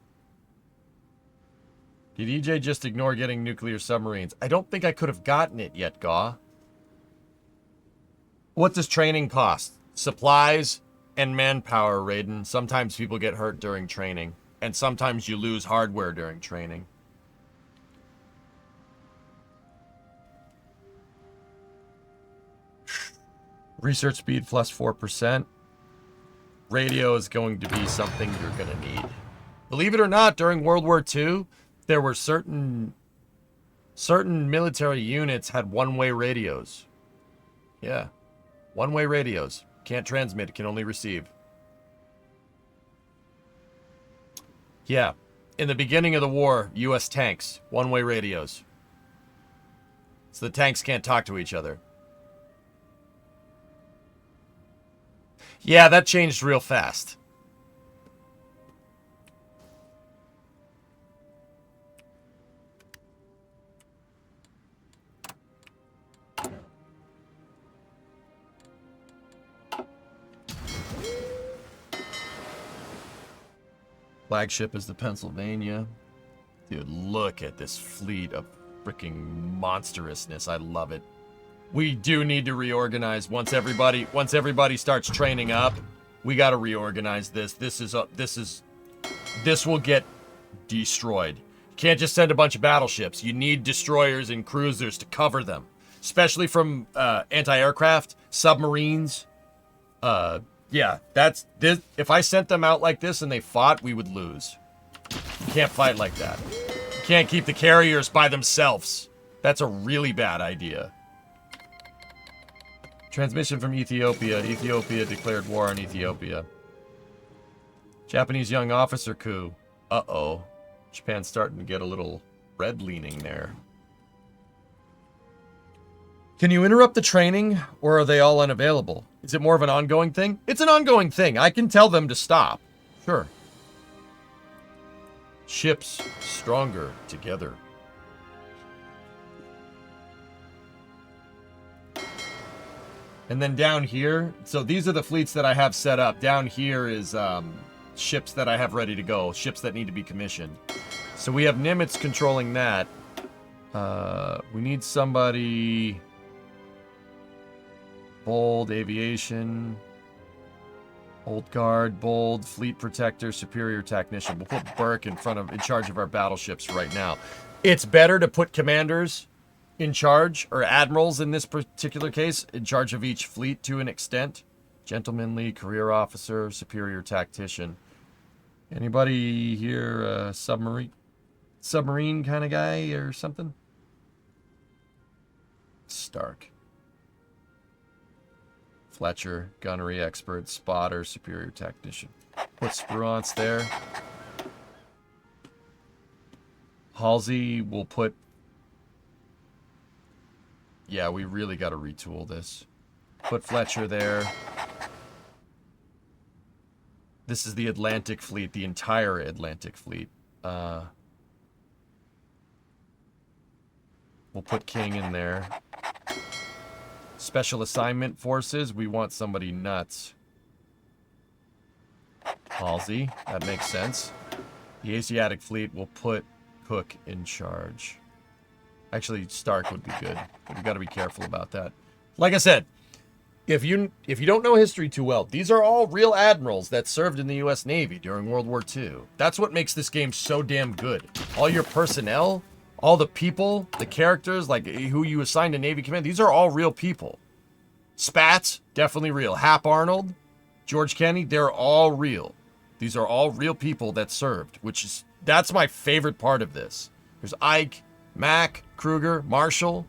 Did EJ just ignore getting nuclear submarines? I don't think I could have gotten it yet, Gaw. What does training cost? Supplies and manpower, Raiden. Sometimes people get hurt during training. And sometimes you lose hardware during training. Research speed plus 4%. Radio is going to be something you're going to need. Believe it or not, during World War II, there were certain military units had one-way radios. Yeah. One-way radios. Can't transmit, it can only receive. Yeah. In the beginning of the war, U.S. tanks, one-way radios. So the tanks can't talk to each other. Yeah, that changed real fast. Flagship is the Pennsylvania. Dude, look at this fleet of freaking monstrousness. I love it. We do need to reorganize once everybody starts training up. We got to reorganize this. This will get destroyed. You can't just send a bunch of battleships. You need destroyers and cruisers to cover them, especially from anti-aircraft, submarines. Yeah, that's this. If I sent them out like this and they fought, we would lose. You can't fight like that. You can't keep the carriers by themselves. That's a really bad idea. Transmission from Ethiopia. Ethiopia declared war on Ethiopia. Japanese young officer coup. Uh-oh. Japan's starting to get a little red leaning there. Can you interrupt the training, or are they all unavailable? Is it more of an ongoing thing? It's an ongoing thing. I can tell them to stop. Sure. Ships stronger together. And then down here, so these are the fleets that I have set up. Down here is ships that I have ready to go, ships that need to be commissioned. So we have Nimitz controlling that. We need somebody... Bold, Aviation, Old Guard, Bold, Fleet Protector, Superior Technician. We'll put Burke in charge of our battleships right now. It's better to put commanders in charge, or admirals in this particular case, in charge of each fleet to an extent. Gentlemanly, Career Officer, Superior Tactician. Anybody here submarine kind of guy or something? Stark. Fletcher, gunnery expert, spotter, superior technician. Put Spruance there. Halsey will put... Yeah, we really got to retool this. Put Fletcher there. This is the Atlantic Fleet, the entire Atlantic Fleet. We'll put King in there. Special assignment forces, we want somebody nuts. Halsey, that makes sense. The Asiatic Fleet will put Cook in charge. Actually, Stark would be good, but we got to be careful about that. Like I said, if you don't know history too well, these are all real admirals that served in the U.S. Navy during World War II. That's what makes this game so damn good. All your personnel, all the people, the characters, like who you assign to Navy Command, these are all real people. Spats, definitely real. Hap Arnold, George Kennedy, they're all real. These are all real people that served, that's my favorite part of this. There's Ike, Mac, Kruger, Marshall.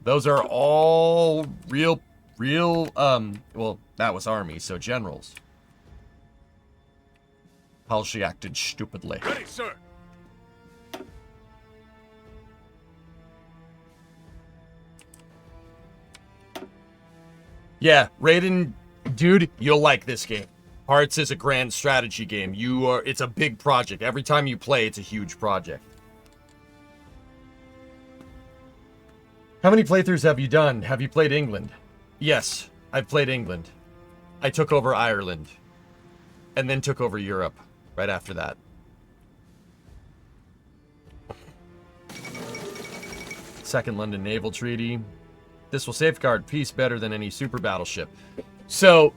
Those are all real, well, that was Army, so generals. Halsey acted stupidly. Ready, sir. Yeah, Raiden, dude, you'll like this game. Hearts is a grand strategy game. It's a big project. Every time you play, it's a huge project. How many playthroughs have you done? Have you played England? Yes, I've played England. I took over Ireland. And then took over Europe right after that. Second London Naval Treaty. This will safeguard peace better than any super battleship. So,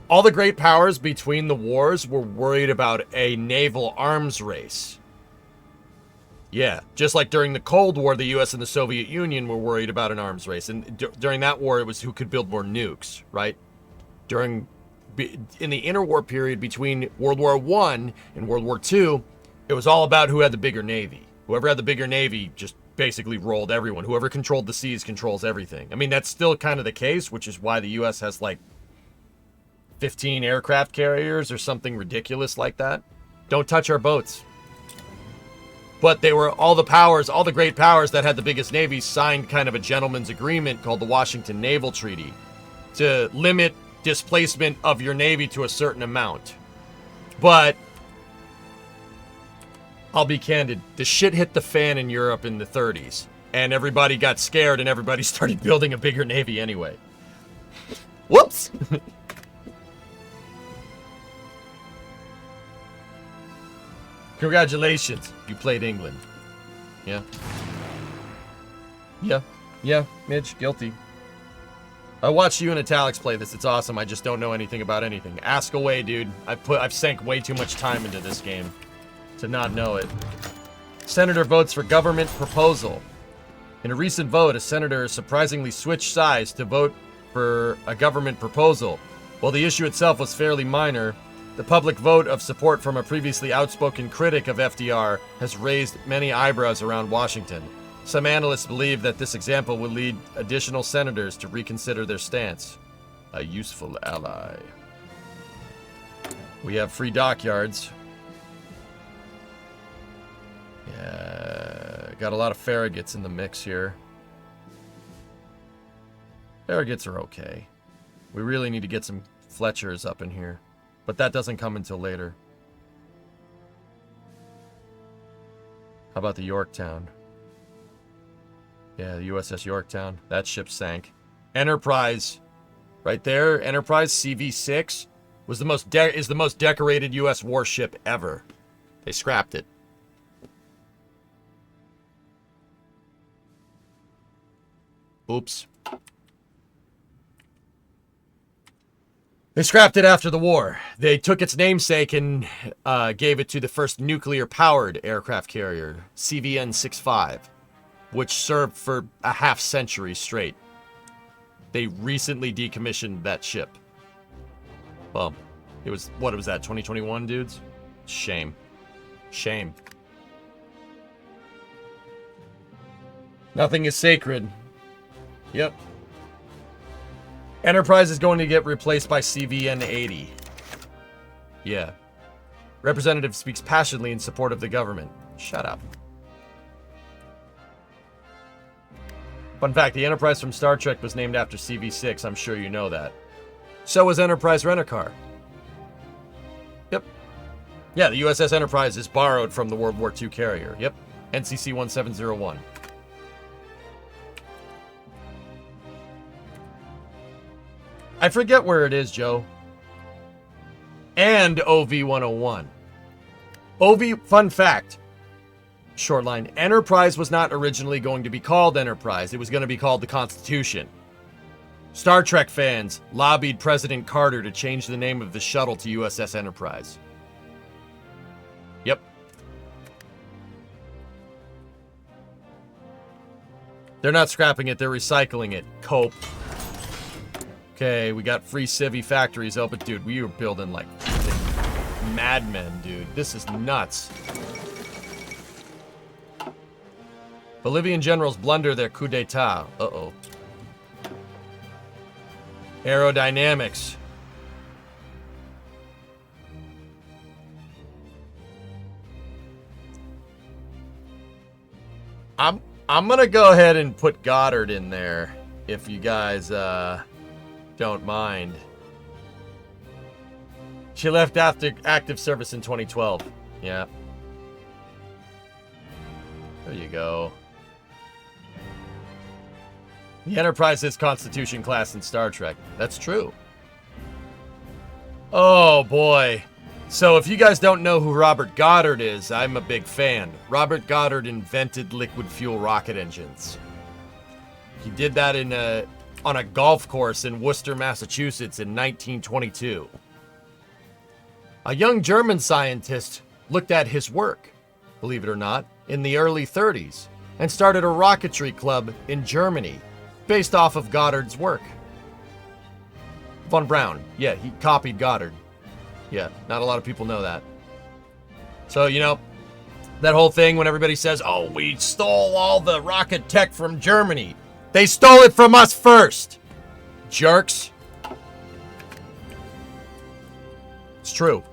all the great powers between the wars were worried about a naval arms race. Yeah, just like during the Cold War, the US and the Soviet Union were worried about an arms race. And during that war, it was who could build more nukes, right? In the interwar period between World War I and World War II, it was all about who had the bigger navy. Whoever had the bigger navy just basically rolled everyone. Whoever controlled the seas controls everything. I mean, that's still kind of the case, which is why the US has like 15 aircraft carriers or something ridiculous like that. Don't touch our boats. But they were all the powers, all the great powers that had the biggest navies signed kind of a gentleman's agreement called the Washington Naval Treaty to limit displacement of your navy to a certain amount. But I'll be candid, the shit hit the fan in Europe in the 30s, and everybody got scared and everybody started building a bigger navy anyway. Whoops! Congratulations, you played England. Yeah. Yeah, Mitch, guilty. I watched you and Italics play this. It's awesome. I just don't know anything about anything. Ask away, dude. I've sank way too much time into this game to not know it. Senator votes for government proposal. In a recent vote, a senator surprisingly switched sides to vote for a government proposal. While the issue itself was fairly minor, the public vote of support from a previously outspoken critic of FDR has raised many eyebrows around Washington. Some analysts believe that this example will lead additional senators to reconsider their stance. A useful ally. We have free dockyards. Yeah, got a lot of Farragut's in the mix here. Farragut's are okay. We really need to get some Fletchers up in here. But that doesn't come until later. How about the Yorktown? Yeah, the USS Yorktown. That ship sank. Enterprise. Right there, Enterprise CV-6 was is the most decorated US warship ever. They scrapped it. Oops. They scrapped it after the war. They took its namesake and gave it to the first nuclear-powered aircraft carrier, CVN-65, which served for a half-century straight. They recently decommissioned that ship. Well, it was, what was that, 2021, dudes? Shame. Shame. Nothing is sacred. Yep. Enterprise is going to get replaced by CVN-80. Yeah. Representative speaks passionately in support of the government. Shut up. Fun fact, the Enterprise from Star Trek was named after CV-6. I'm sure you know that. So was Enterprise Rent-A-Car. Yep. Yeah, the USS Enterprise is borrowed from the World War II carrier. Yep. NCC-1701. I forget where it is, Joe. And OV-101. Fun fact. Shortline. Enterprise was not originally going to be called Enterprise. It was going to be called the Constitution. Star Trek fans lobbied President Carter to change the name of the shuttle to USS Enterprise. Yep. They're not scrapping it, they're recycling it. Cope. Okay, we got free civvy factories open. Dude, we were building like madmen, dude. This is nuts. Bolivian generals blunder their coup d'etat. Uh-oh. Aerodynamics. I'm gonna go ahead and put Goddard in there, if you guys don't mind. She left after active service in 2012. Yeah. There you go. The Enterprise is Constitution class in Star Trek. That's true. Oh, boy. So if you guys don't know who Robert Goddard is, I'm a big fan. Robert Goddard invented liquid fuel rocket engines. He did that on a golf course in Worcester, Massachusetts in 1922. A young German scientist looked at his work, believe it or not, in the early 30s and started a rocketry club in Germany based off of Goddard's work. Von Braun. Yeah, he copied Goddard. Yeah, not a lot of people know that. So, you know, that whole thing when everybody says, oh, we stole all the rocket tech from Germany. They stole it from us first. Jerks. It's true.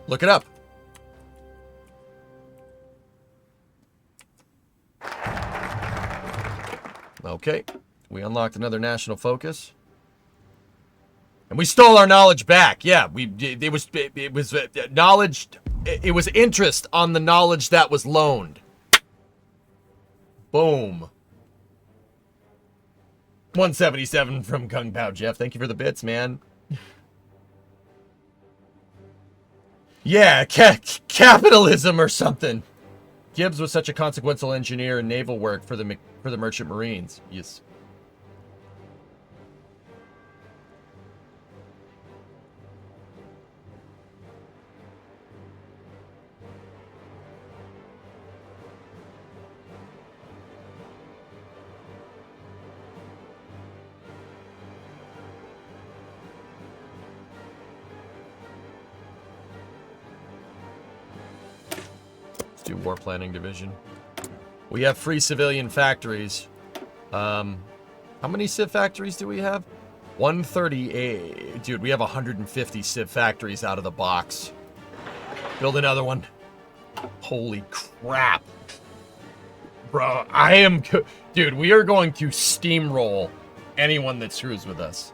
Look it up. Okay. We unlocked another national focus. And we stole our knowledge back. Yeah, it was knowledge. It was interest on the knowledge that was loaned. Boom. 177 from Kung Pao Jeff. Thank you for the bits, man. Yeah, capitalism or something. Gibbs was such a consequential engineer in naval work for the Merchant Marines. Yes. Do war planning division. We have free civilian factories. How many civ factories do we have? 138. Dude, we have 150 civ factories out of the box. Build another one. Holy crap. Bro, dude, we are going to steamroll anyone that screws with us.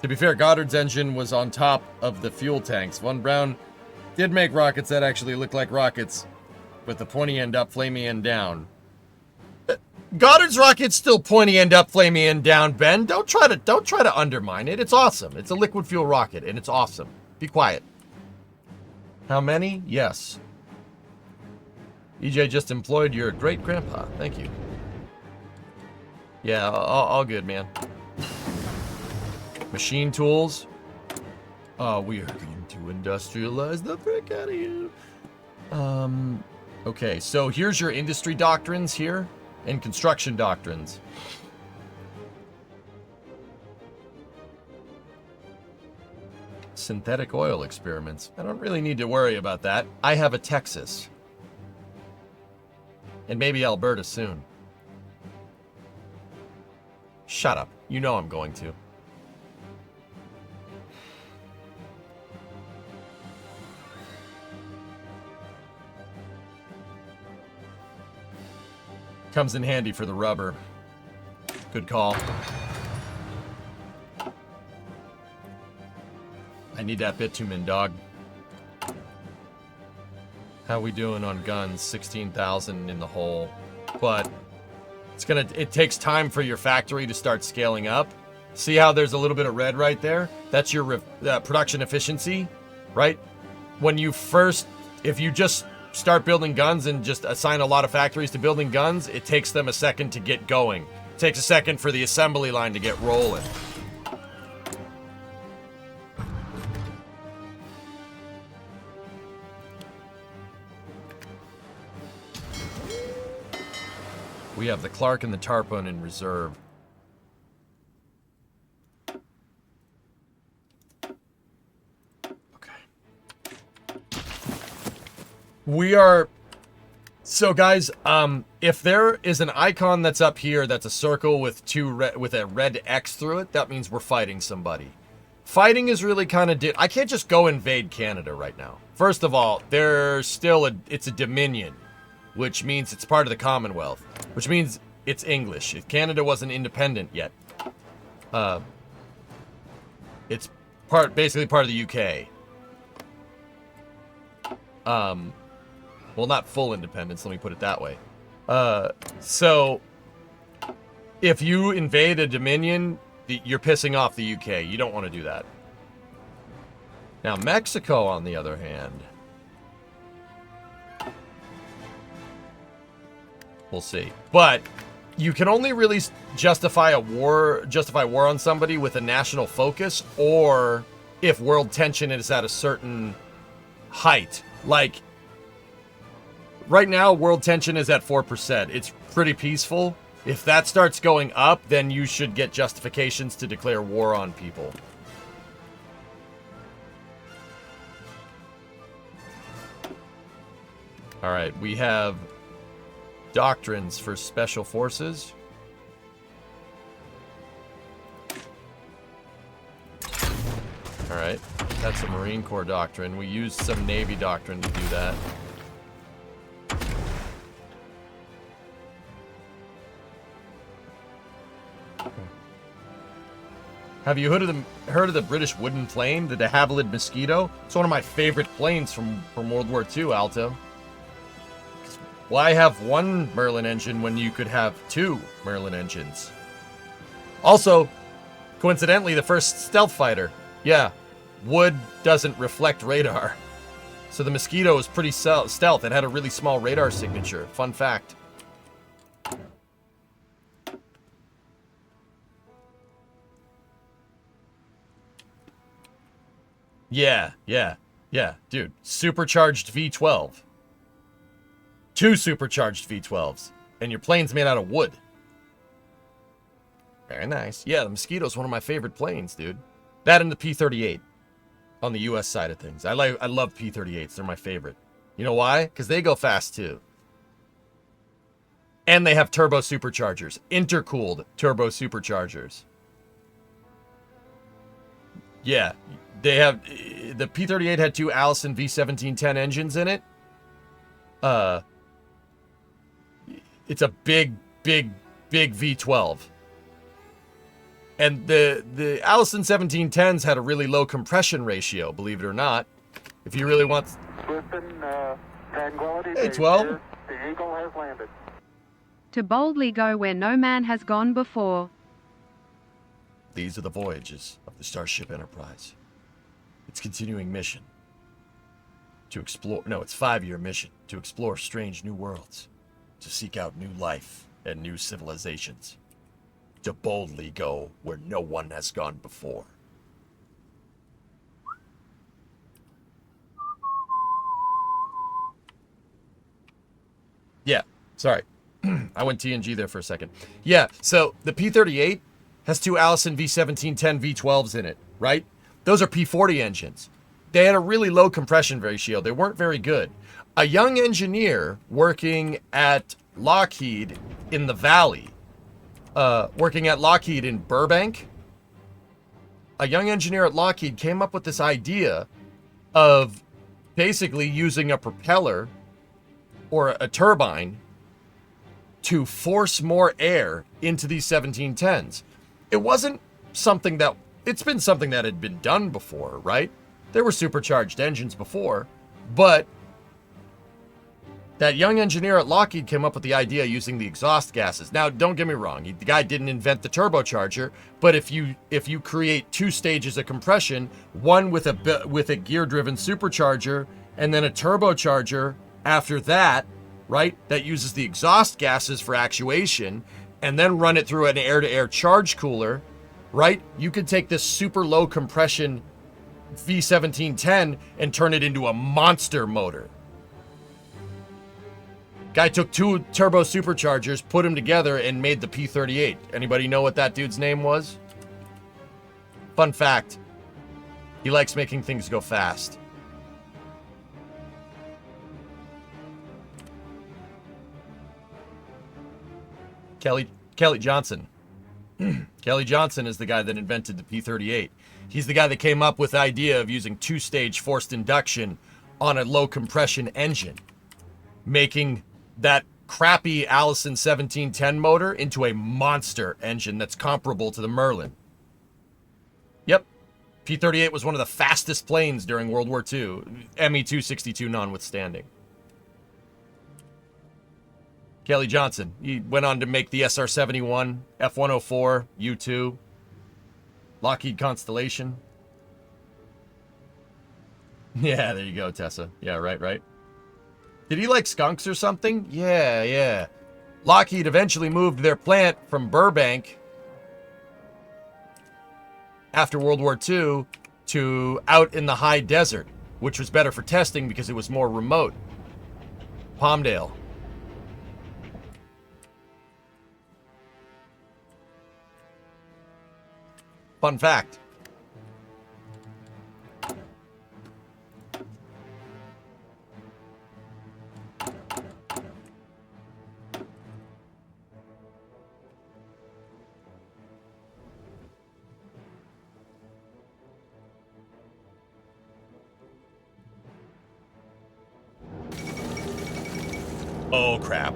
To be fair, Goddard's engine was on top of the fuel tanks. Von Braun did make rockets that actually look like rockets, with the pointy end up, flamey end down. Goddard's rocket's still pointy end up, flamey end down, Ben. Don't try to undermine it. It's awesome. It's a liquid fuel rocket, and it's awesome. Be quiet. How many? Yes. EJ just employed your great grandpa. Thank you. Yeah, all good, man. Machine tools. We are going to industrialize the frick out of you. Okay, so here's your industry doctrines here and construction doctrines. Synthetic oil experiments. I don't really need to worry about that. I have a Texas. And maybe Alberta soon. Shut up. You know I'm going to. Comes in handy for the rubber. Good call. I need that bitumen, dog. How we doing on guns? 16,000 in the hole. But it takes time for your factory to start scaling up. See how there's a little bit of red right there? That's your production efficiency, right? If you just start building guns and just assign a lot of factories to building guns, it takes them a second to get going. It takes a second for the assembly line to get rolling. We have the Clark and the Tarpon in reserve. We are... So, guys, if there is an icon that's up here that's a circle with with a red X through it, that means we're fighting somebody. Fighting is really kind of... I can't just go invade Canada right now. First of all, it's a dominion, which means it's part of the Commonwealth, which means it's English. If Canada wasn't independent yet, it's basically part of the UK. Well, not full independence, let me put it that way. So, if you invade a dominion, you're pissing off the UK. You don't want to do that. Now, Mexico, on the other hand, we'll see. But you can only really justify war on somebody with a national focus, or if world tension is at a certain height. Like, right now, world tension is at 4%. It's pretty peaceful. If that starts going up, then you should get justifications to declare war on people. All right, we have doctrines for special forces. All right, that's a Marine Corps doctrine. We used some Navy doctrine to do that. Have you heard of the British wooden plane, the de Havilland Mosquito? It's one of my favorite planes from World War II, Alto. Why have one Merlin engine when you could have two Merlin engines? Also, coincidentally, the first stealth fighter. Yeah, wood doesn't reflect radar. So the Mosquito is pretty stealth. It had a really small radar signature. Fun fact. Yeah, dude. Supercharged V12. 2 supercharged V12s. And your plane's made out of wood. Very nice. Yeah, the Mosquito's one of my favorite planes, dude. That and the P-38 on the US side of things. I love P-38s. They're my favorite. You know why? Because they go fast too. And they have turbo superchargers, intercooled turbo superchargers. Yeah, they have, the P-38 had two Allison V1710 engines in it. It's a big V12. And the Allison 1710s had a really low compression ratio, believe it or not. If you really want... Hey, 12. The Eagle has landed. To boldly go where no man has gone before. These are the voyages of the Starship Enterprise. Its continuing mission to explore... No, it's 5-year mission to explore strange new worlds, to seek out new life and new civilizations, to boldly go where no one has gone before. Yeah, sorry. I went TNG there for a second. Yeah, so the P-38 has two Allison V1710 V12s in it, right? Those are P-40 engines. They had a really low compression ratio. They weren't very good. A young engineer working at Lockheed in the Valley, working at Lockheed in Burbank, a young engineer at Lockheed came up with this idea of basically using a propeller or a turbine to force more air into these 1710s. It wasn't something that, it's been something that had been done before, right? There were supercharged engines before, but that young engineer at Lockheed came up with the idea using the exhaust gases. Now, don't get me wrong, the guy didn't invent the turbocharger, but if you create two stages of compression, one with a gear-driven supercharger and then a turbocharger after that, right, that uses the exhaust gases for actuation, and then run it through an air-to-air charge cooler, right? You could take this super low compression V1710 and turn it into a monster motor. Guy took two turbo superchargers, put them together, and made the P-38. Anybody know what that dude's name was? Fun fact. He likes making things go fast. Kelly Johnson. Kelly Johnson is the guy that invented the P-38. He's the guy that came up with the idea of using two-stage forced induction on a low compression engine, making that crappy Allison 1710 motor into a monster engine that's comparable to the Merlin. Yep. P-38 was one of the fastest planes during World War II, ME-262 notwithstanding. Kelly Johnson. He went on to make the SR-71, F-104, U-2, Lockheed Constellation. Yeah, there you go, Tessa. Yeah, right. Did he like skunks or something? Yeah. Lockheed eventually moved their plant from Burbank after World War II to out in the high desert, which was better for testing because it was more remote. Palmdale. Fun fact. Oh, crap.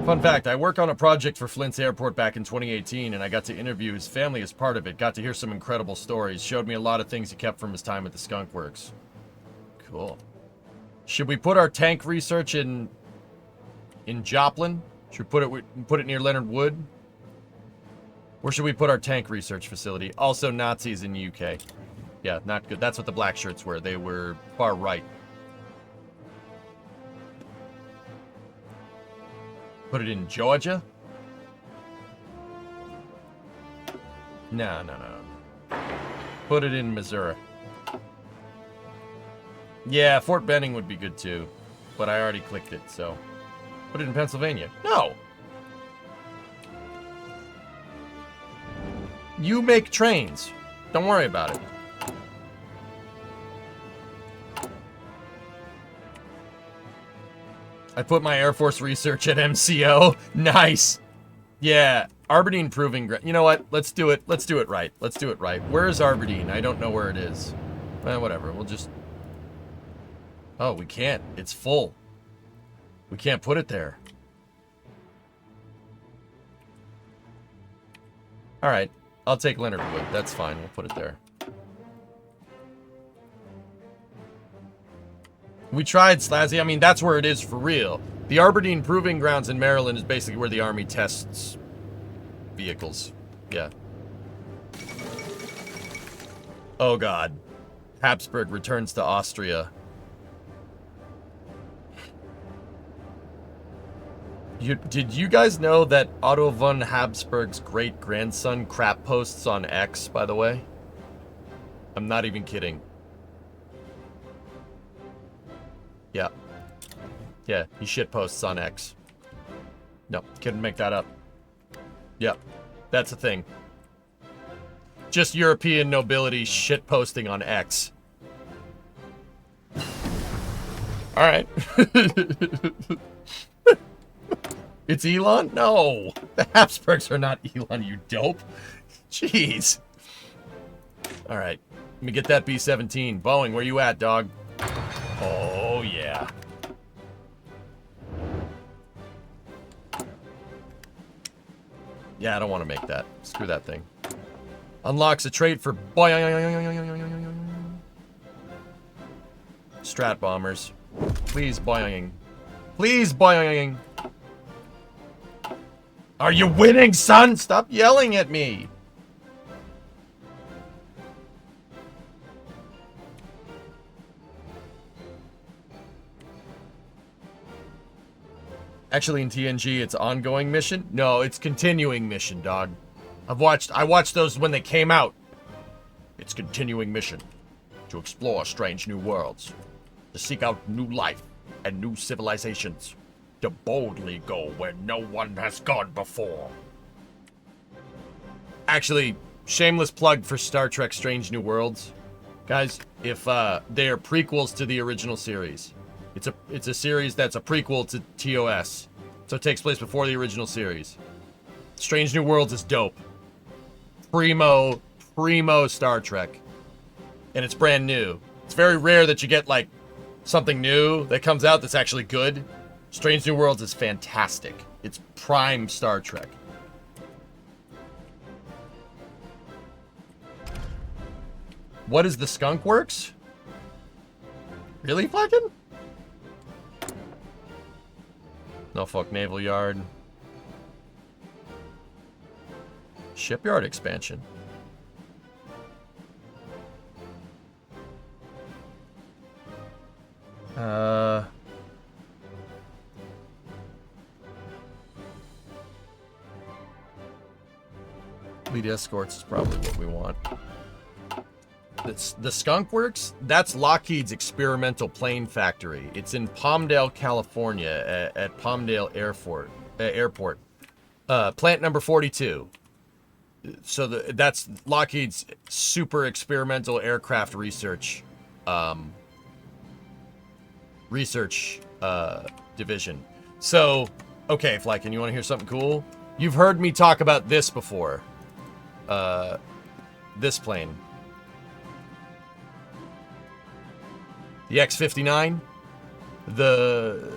Fun fact, I work on a project for Flint's Airport back in 2018, and I got to interview his family as part of it. Got to hear some incredible stories. Showed me a lot of things he kept from his time at the Skunk Works. Cool. Should we put our tank research in Joplin? Should we put it near Leonard Wood? Where should we put our tank research facility? Also Nazis in the UK. Yeah, not good. That's what the black shirts were. They were far right. Put it in Georgia? No. Put it in Missouri. Yeah, Fort Benning would be good too. But I already clicked it, so. Put it in Pennsylvania. No! You make trains. Don't worry about it. I put my Air Force research at MCO. Nice. Yeah, Aberdeen Proving Ground. You know what? Let's do it. Let's do it right. Let's do it right. Where is Aberdeen? I don't know where it is. Whatever. We'll just... Oh, we can't. It's full. We can't put it there. All right. I'll take Leonard Wood. That's fine. We'll put it there. We tried Slazzy. I mean, that's where it is for real. The Aberdeen Proving Grounds in Maryland is basically where the Army tests vehicles. Yeah. Oh, God. Habsburg returns to Austria. Did you guys know that Otto von Habsburg's great-grandson crap posts on X, by the way? I'm not even kidding. Yeah. Yeah, he shitposts on X. No, couldn't make that up. Yep, that's a thing. Just European nobility shitposting on X. Alright. It's Elon? No! The Habsburgs are not Elon, you dope. Jeez. Alright. Let me get that B-17. Boeing, where you at, dog? Oh, yeah. Yeah, I don't want to make that. Screw that thing. Unlocks a trait for Strat bombers. Please, boing. Please, boing. Are you winning, son? Stop yelling at me. Actually, in TNG, it's ongoing mission. No, it's continuing mission, dog. I watched those when they came out. It's continuing mission to explore strange new worlds, to seek out new life and new civilizations, to boldly go where no one has gone before. Actually, shameless plug for Star Trek Strange New Worlds. Guys, if they are prequels to the original series. It's a series that's a prequel to TOS. So it takes place before the original series. Strange New Worlds is dope. Primo Star Trek. And it's brand new. It's very rare that you get, like, something new that comes out that's actually good. Strange New Worlds is fantastic. It's prime Star Trek. What is the Skunk Works? Really, fucking? Norfolk Naval Yard. Shipyard expansion. Lead escorts is probably what we want. The Skunk Works, that's Lockheed's experimental plane factory. It's in Palmdale, California, at Palmdale Airport. Plant number 42. So that's Lockheed's super experimental aircraft research division. So, okay, Flykin, you want to hear something cool? You've heard me talk about this before. This plane. The X-59, the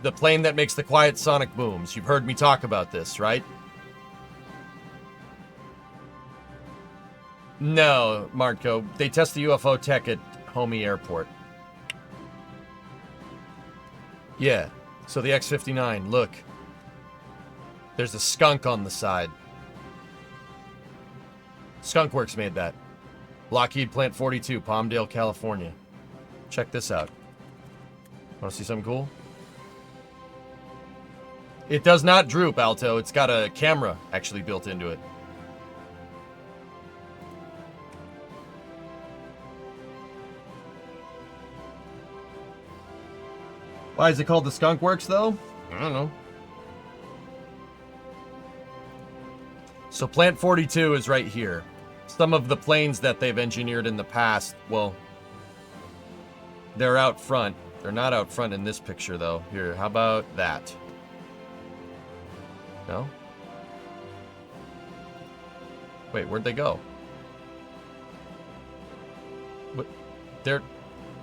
plane that makes the quiet sonic booms. You've heard me talk about this, right? No, Marco. They test the UFO tech at Homey Airport. Yeah. So the X-59, look. There's a skunk on the side. Skunk Works made that. Lockheed Plant 42, Palmdale, California. Check this out. Want to see something cool? It does not droop, Alto. It's got a camera actually built into it. Why is it called the Skunk Works, though? I don't know. So Plant 42 is right here. Some of the planes that they've engineered in the past, well, they're out front. They're not out front in this picture, though. Here, how about that? No? Wait, where'd they go? What?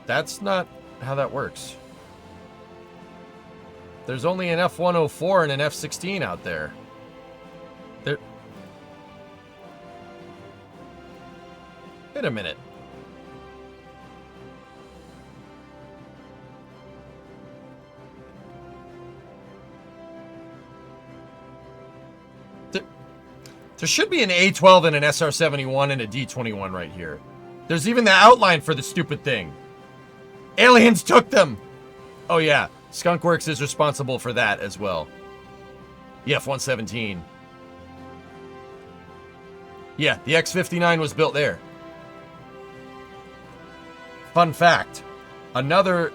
That's not how that works. There's only an F-104 and an F-16 out there. Wait a minute. There should be an A-12 and an SR-71 and a D-21 right here. There's even the outline for the stupid thing. Aliens took them! Oh yeah, Skunk Works is responsible for that as well. The F-117. Yeah, the X-59 was built there. Fun fact, another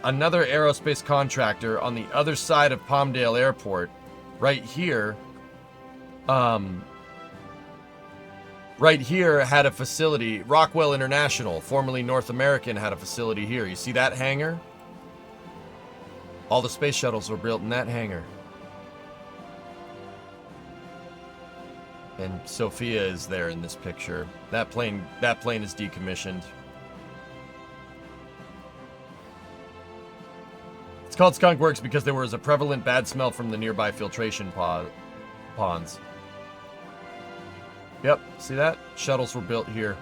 aerospace contractor on the other side of Palmdale Airport, right here, had a facility. Rockwell International, formerly North American, had a facility here. You see that hangar? All the space shuttles were built in that hangar. And Sophia is there in this picture. That plane is decommissioned. It's called Skunk Works because there was a prevalent bad smell from the nearby filtration ponds. Yep, see that? Shuttles were built here.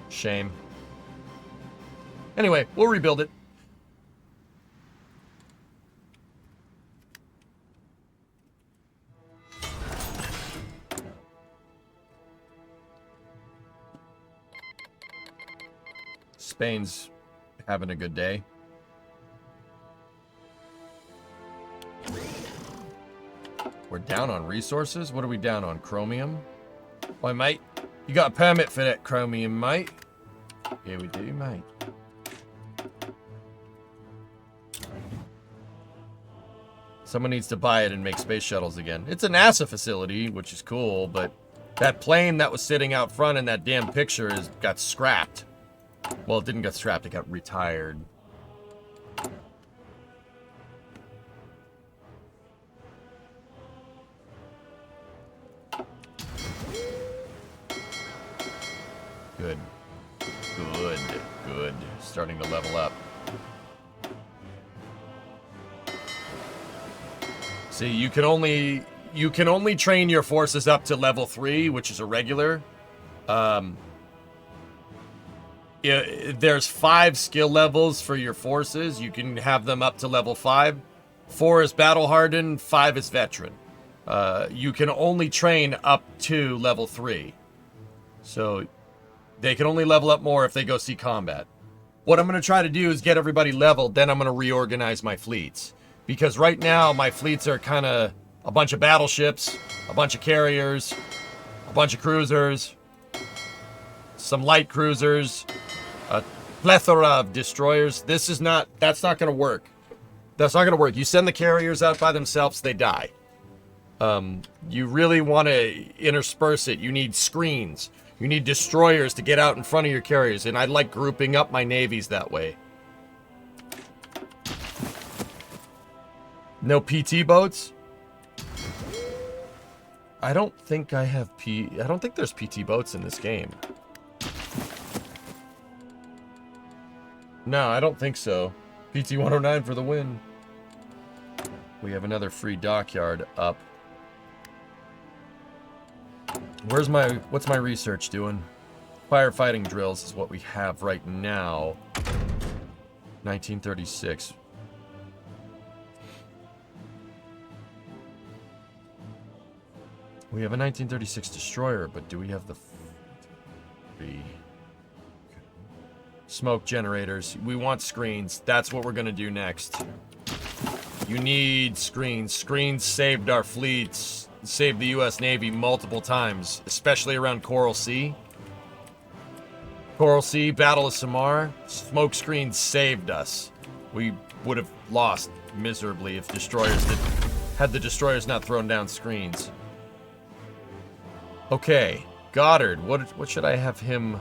Shame. Anyway, we'll rebuild it. Spain's having a good day. We're down on resources? What are we down on? Chromium? Why, mate? You got a permit for that chromium, mate? Yeah, we do, mate. Someone needs to buy it and make space shuttles again. It's a NASA facility, which is cool, but that plane that was sitting out front in that damn picture got scrapped. Well, it didn't get scrapped, it got retired. Good. Good. Good. Starting to level up. See, you can only train your forces up to level 3, which is a regular. There's 5 skill levels for your forces. You can have them up to level 5. 4 is battle hardened, 5 is veteran. You can only train up to level 3. So they can only level up more if they go see combat. What I'm going to try to do is get everybody leveled, then I'm going to reorganize my fleets. Because right now, my fleets are kind of a bunch of battleships, a bunch of carriers, a bunch of cruisers, some light cruisers, a plethora of destroyers. That's not going to work. That's not going to work. You send the carriers out by themselves, they die. You really want to intersperse it. You need screens. You need destroyers to get out in front of your carriers, and I like grouping up my navies that way. No PT boats? I don't think I have I don't think there's PT boats in this game. No, I don't think so. PT 109 for the win. We have another free dockyard up. What's my research doing? Firefighting drills is what we have right now. 1936. We have a 1936 destroyer, but do we have the smoke generators? We want screens. That's what we're gonna do next. You need screens. Screens saved our fleets, saved the U.S. Navy multiple times, especially around Coral Sea. Coral Sea, Battle of Samar, smoke screens saved us. We would have lost miserably if destroyers didn't. had the destroyers not thrown down screens. Okay, Goddard. What should I have him?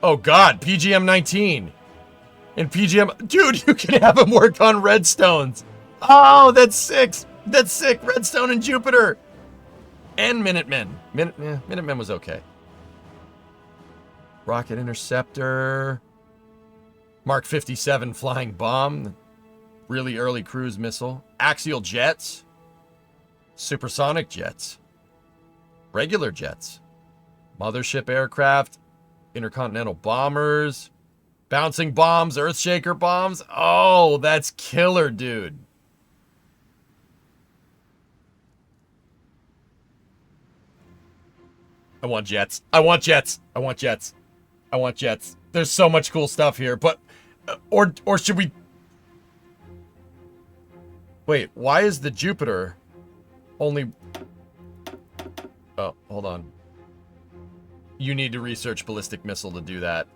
Oh God, PGM 19. And PGM, dude, you can have him work on redstones. Oh, that's sick. That's sick. Redstone and Jupiter. And Minutemen. Minutemen was okay. Rocket Interceptor. Mark 57 flying bomb. Really early cruise missile. Axial jets. Supersonic jets. Regular jets. Mothership aircraft. Intercontinental bombers. Bouncing bombs. Earthshaker bombs. Oh, that's killer, dude. I want jets. I want jets. I want jets. I want jets. There's so much cool stuff here, but or should we? Wait, why is the Jupiter only? Oh, hold on. You need to research ballistic missile to do that.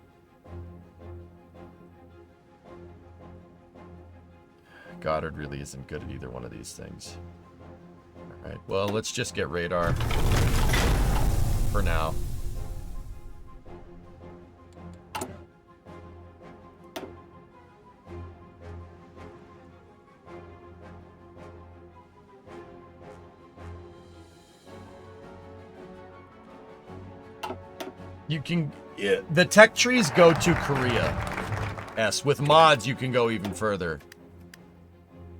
Goddard really isn't good at either one of these things. All right, well, let's just get radar for now. You can, the tech trees go to Korea. Yes, with mods you can go even further.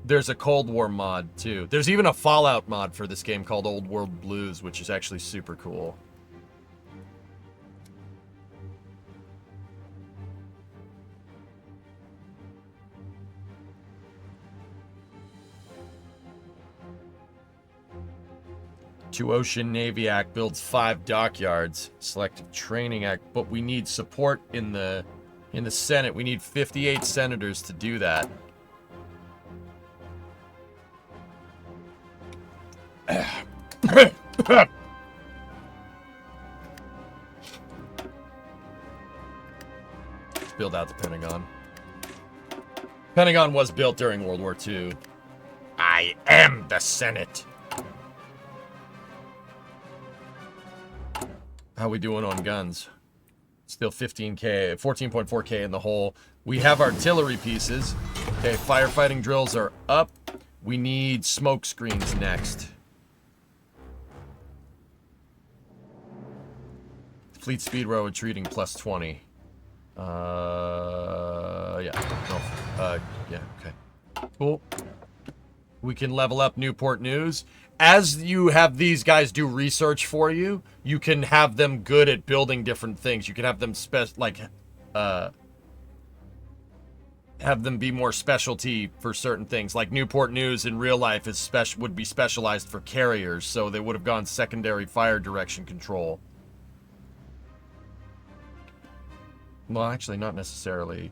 There's a Cold War mod too. There's even a Fallout mod for this game called Old World Blues, which is actually super cool. Two Ocean Navy Act builds 5 dockyards. Selective Training Act, but we need support in the Senate. We need 58 senators to do that. Build out the Pentagon. Pentagon was built during World War II. I am the Senate. How we doing on guns? Still 15k, 14.4k in the hole. We have artillery pieces. Okay, firefighting drills are up. We need smoke screens next. Fleet speed while retreating plus 20. Yeah. No, yeah, okay. Cool. We can level up Newport News. As you have these guys do research for you, you can have them good at building different things. You can have them have them be more specialty for certain things. Like Newport News in real life is would be specialized for carriers, so they would have gone secondary fire direction control. Well, actually, not necessarily.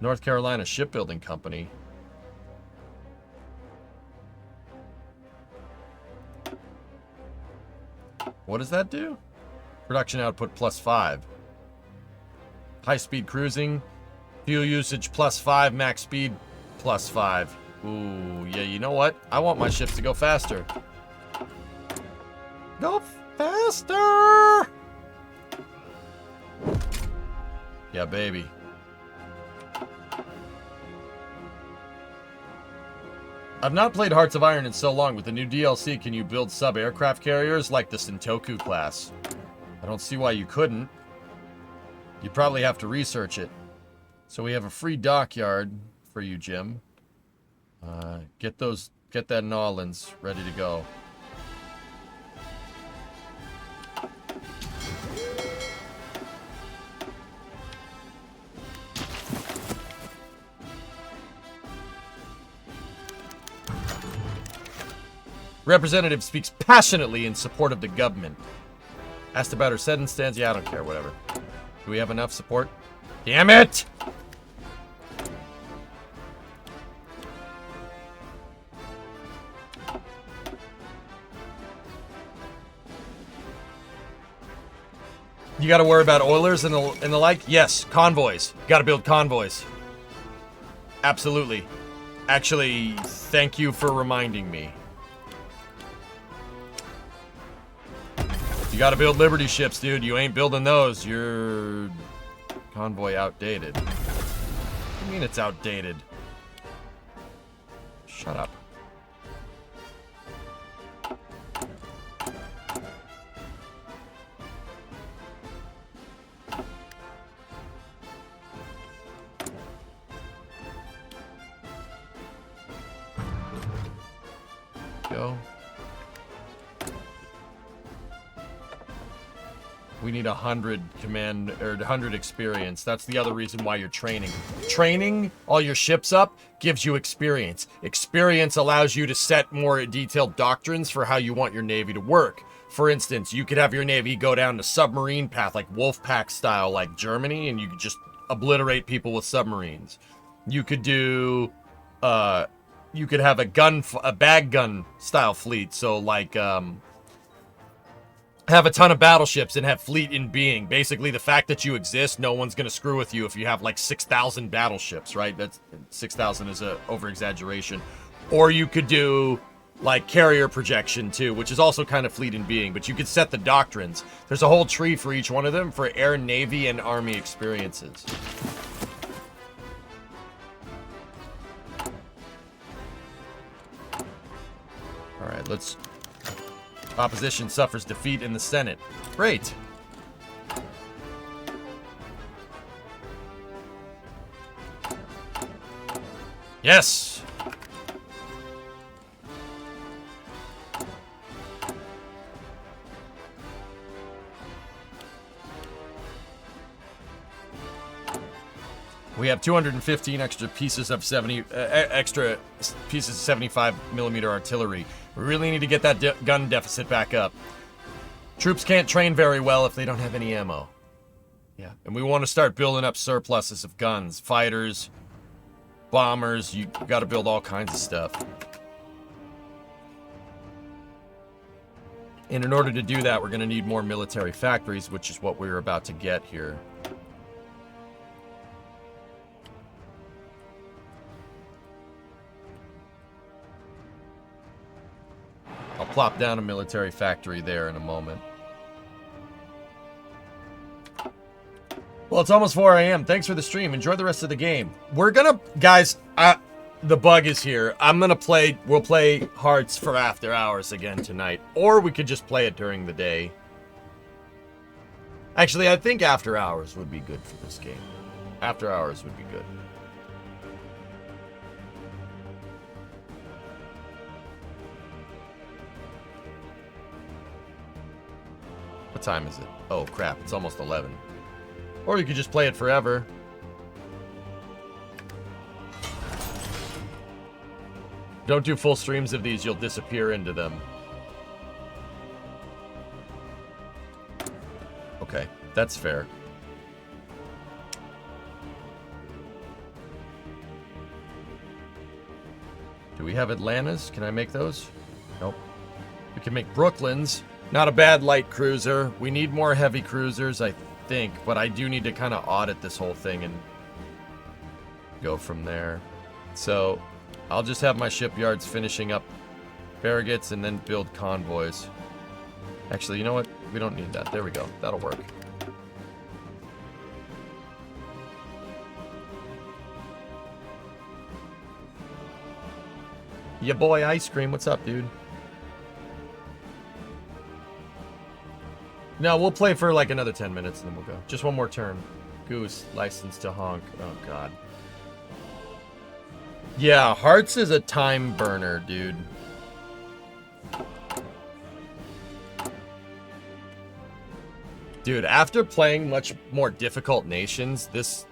North Carolina Shipbuilding Company. What does that do? Production output plus 5. High-speed cruising. Fuel usage plus 5. Max speed plus 5. Ooh, yeah, you know what? I want my ships to go faster. Go faster! Yeah, baby. I've not played Hearts of Iron in so long. With the new DLC, can you build sub-aircraft carriers like the Sentoku class? I don't see why you couldn't. You'd probably have to research it. So we have a free dockyard for you, Jim. Get that Nolans ready to go. Representative speaks passionately in support of the government. Asked about her set and stands. Yeah, I don't care, whatever. Do we have enough support? Damn it! You gotta worry about oilers and the like? Yes, convoys. Gotta build convoys. Absolutely. Actually, thank you for reminding me. You gotta build Liberty ships, dude. You ain't building those. Your convoy outdated. What do you mean it's outdated? Shut up. Go. We need 100 command or 100 experience. That's the other reason why you're training. Training all your ships up gives you experience. Experience allows you to set more detailed doctrines for how you want your navy to work. For instance, you could have your navy go down the submarine path, like Wolfpack style, like Germany, and you could just obliterate people with submarines. You could do, you could have a bag gun style fleet. So like, have a ton of battleships and have fleet in being. Basically, the fact that you exist, no one's gonna screw with you if you have like 6,000 battleships, right? That's 6,000 is a over exaggeration. Or you could do like carrier projection too, which is also kind of fleet in being, but you could set the doctrines. There's a whole tree for each one of them for air, navy, and army experiences. All right, let's... Opposition suffers defeat in the Senate. Great. Yes. We have 215 extra pieces of 75 millimeter artillery. We really need to get that gun deficit back up. Troops can't train very well if they don't have any ammo. Yeah, and we want to start building up surpluses of guns, fighters, bombers. You got to build all kinds of stuff. And in order to do that, we're going to need more military factories, which is what we're about to get here. I'll plop down a military factory there in a moment. Well, it's almost 4 a.m. Thanks for the stream. Enjoy the rest of the game. We're gonna... Guys, the bug is here. We'll play Hearts for After Hours again tonight. Or we could just play it during the day. Actually, I think After Hours would be good for this game. After Hours would be good. What time is it? Oh, crap. It's almost 11. Or you could just play it forever. Don't do full streams of these. You'll disappear into them. Okay. That's fair. Do we have Atlantas? Can I make those? Nope. We can make Brooklyns. Not a bad light cruiser. We need more heavy cruisers, I think, but I do need to kind of audit this whole thing and go from there. So I'll just have my shipyards finishing up Farragut's and then build convoys. Actually, you know what? We don't need that. There we go. That'll work. Ya boy, Ice Cream. What's up, dude? No, we'll play for like another 10 minutes and then we'll go. Just one more turn. Goose, license to honk. Oh, God. Yeah, Hearts is a time burner, dude. Dude, after playing much more difficult nations, this...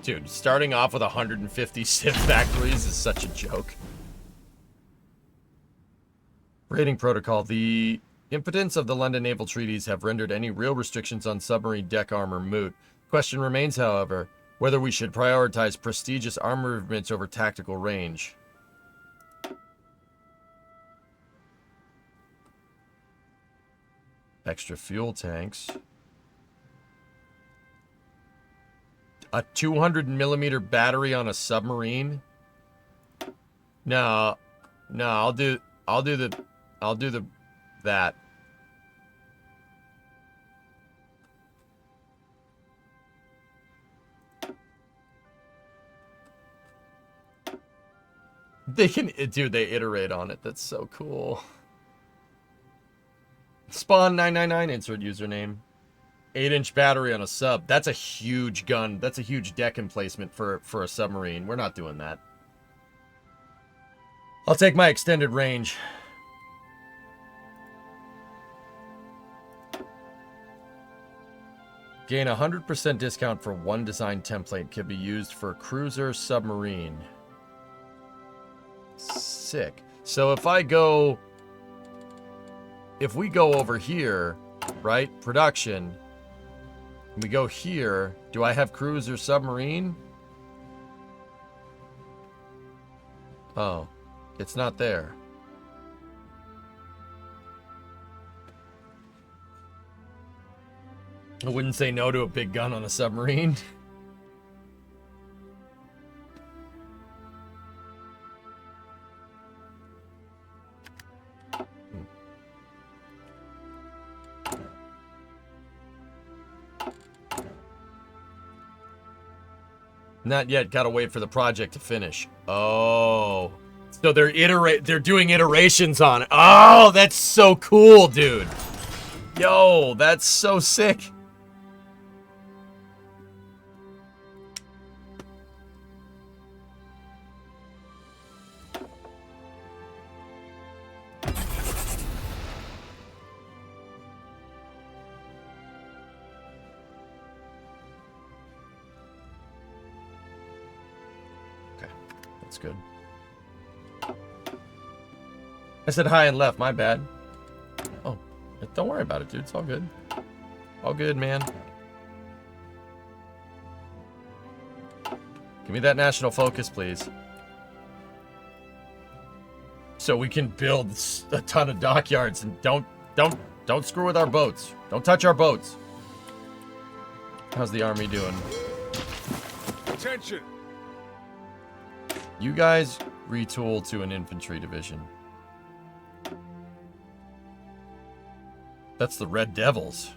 Dude, starting off with 150 Civ factories is such a joke. Rating protocol. The impotence of the London Naval Treaties have rendered any real restrictions on submarine deck armor moot. Question remains, however, whether we should prioritize prestigious armaments over tactical range. Extra fuel tanks. A 200mm battery on a submarine? No, no, I'll do that. They can, dude, they iterate on it. That's so cool. Spawn999, insert username. 8-inch battery on a sub. That's a huge gun. That's a huge deck emplacement for a submarine. We're not doing that. I'll take my extended range. Gain 100% discount for one design template. Can be used for cruiser submarine. Sick. So if we go over here, right? Production. We go here. Do I have cruiser submarine? Oh, it's not there. I wouldn't say no to a big gun on a submarine. Not yet. Gotta wait for the project to finish. Oh. So they're doing iterations on it. Oh, that's so cool, dude. Yo, that's so sick. That's good. I said hi and left, my bad. Oh, don't worry about it, dude. It's all good. All good, man. Give me that national focus, please. So we can build a ton of dockyards and don't screw with our boats. Don't touch our boats. How's the army doing? Attention. You guys retool to an infantry division. That's the Red Devils.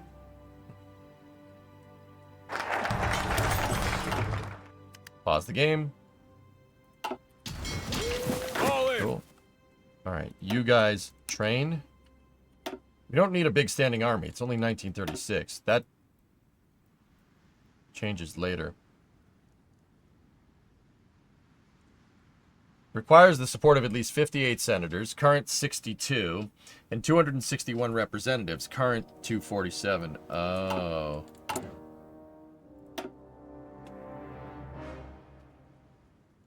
Pause the game. All in. Cool. Alright, you guys train. We don't need a big standing army. It's only 1936. That changes later. Requires the support of at least 58 senators, current 62, and 261 representatives, current 247. Oh.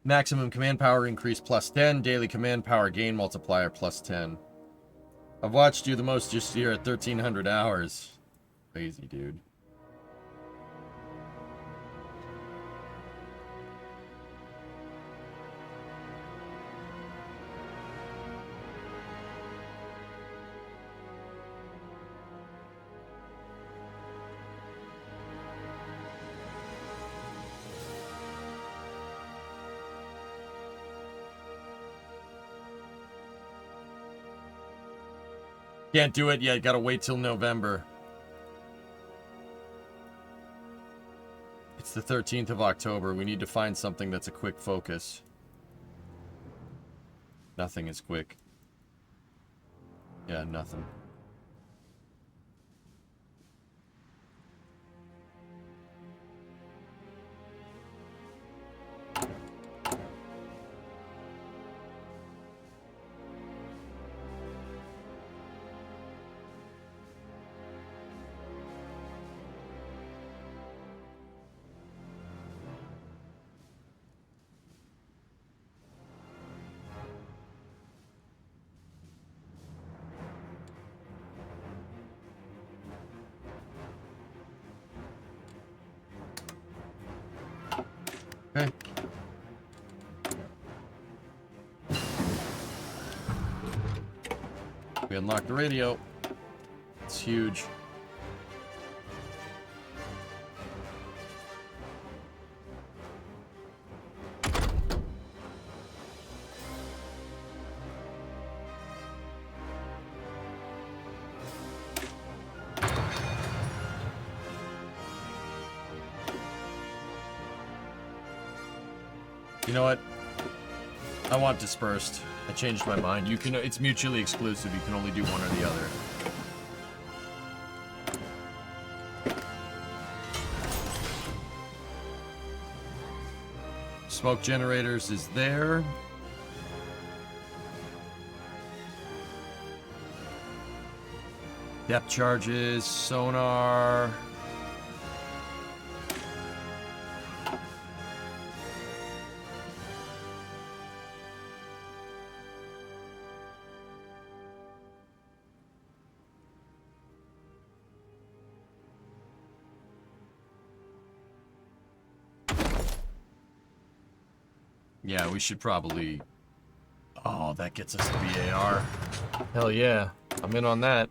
Maximum command power increase plus 10, daily command power gain multiplier plus 10. I've watched you the most just here at 1,300 hours. Crazy, dude. Can't do it yet. Gotta wait till November. It's the 13th of October. We need to find something that's a quick focus. Nothing is quick. Yeah, nothing. Okay. We unlocked the radio. It's huge. You know what? I want dispersed. I changed my mind. You can. It's mutually exclusive. You can only do one or the other. Smoke generators is there. Depth charges, sonar. Yeah, we should probably... Oh, that gets us the BAR. Hell yeah. I'm in on that.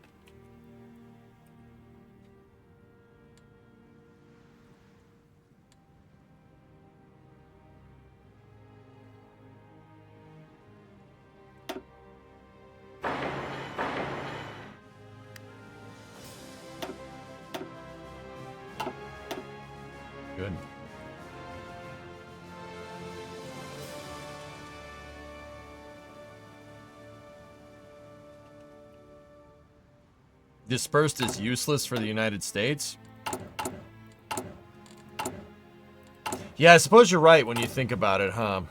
Good. Dispersed is useless for the United States? Yeah, I suppose you're right when you think about it, huh?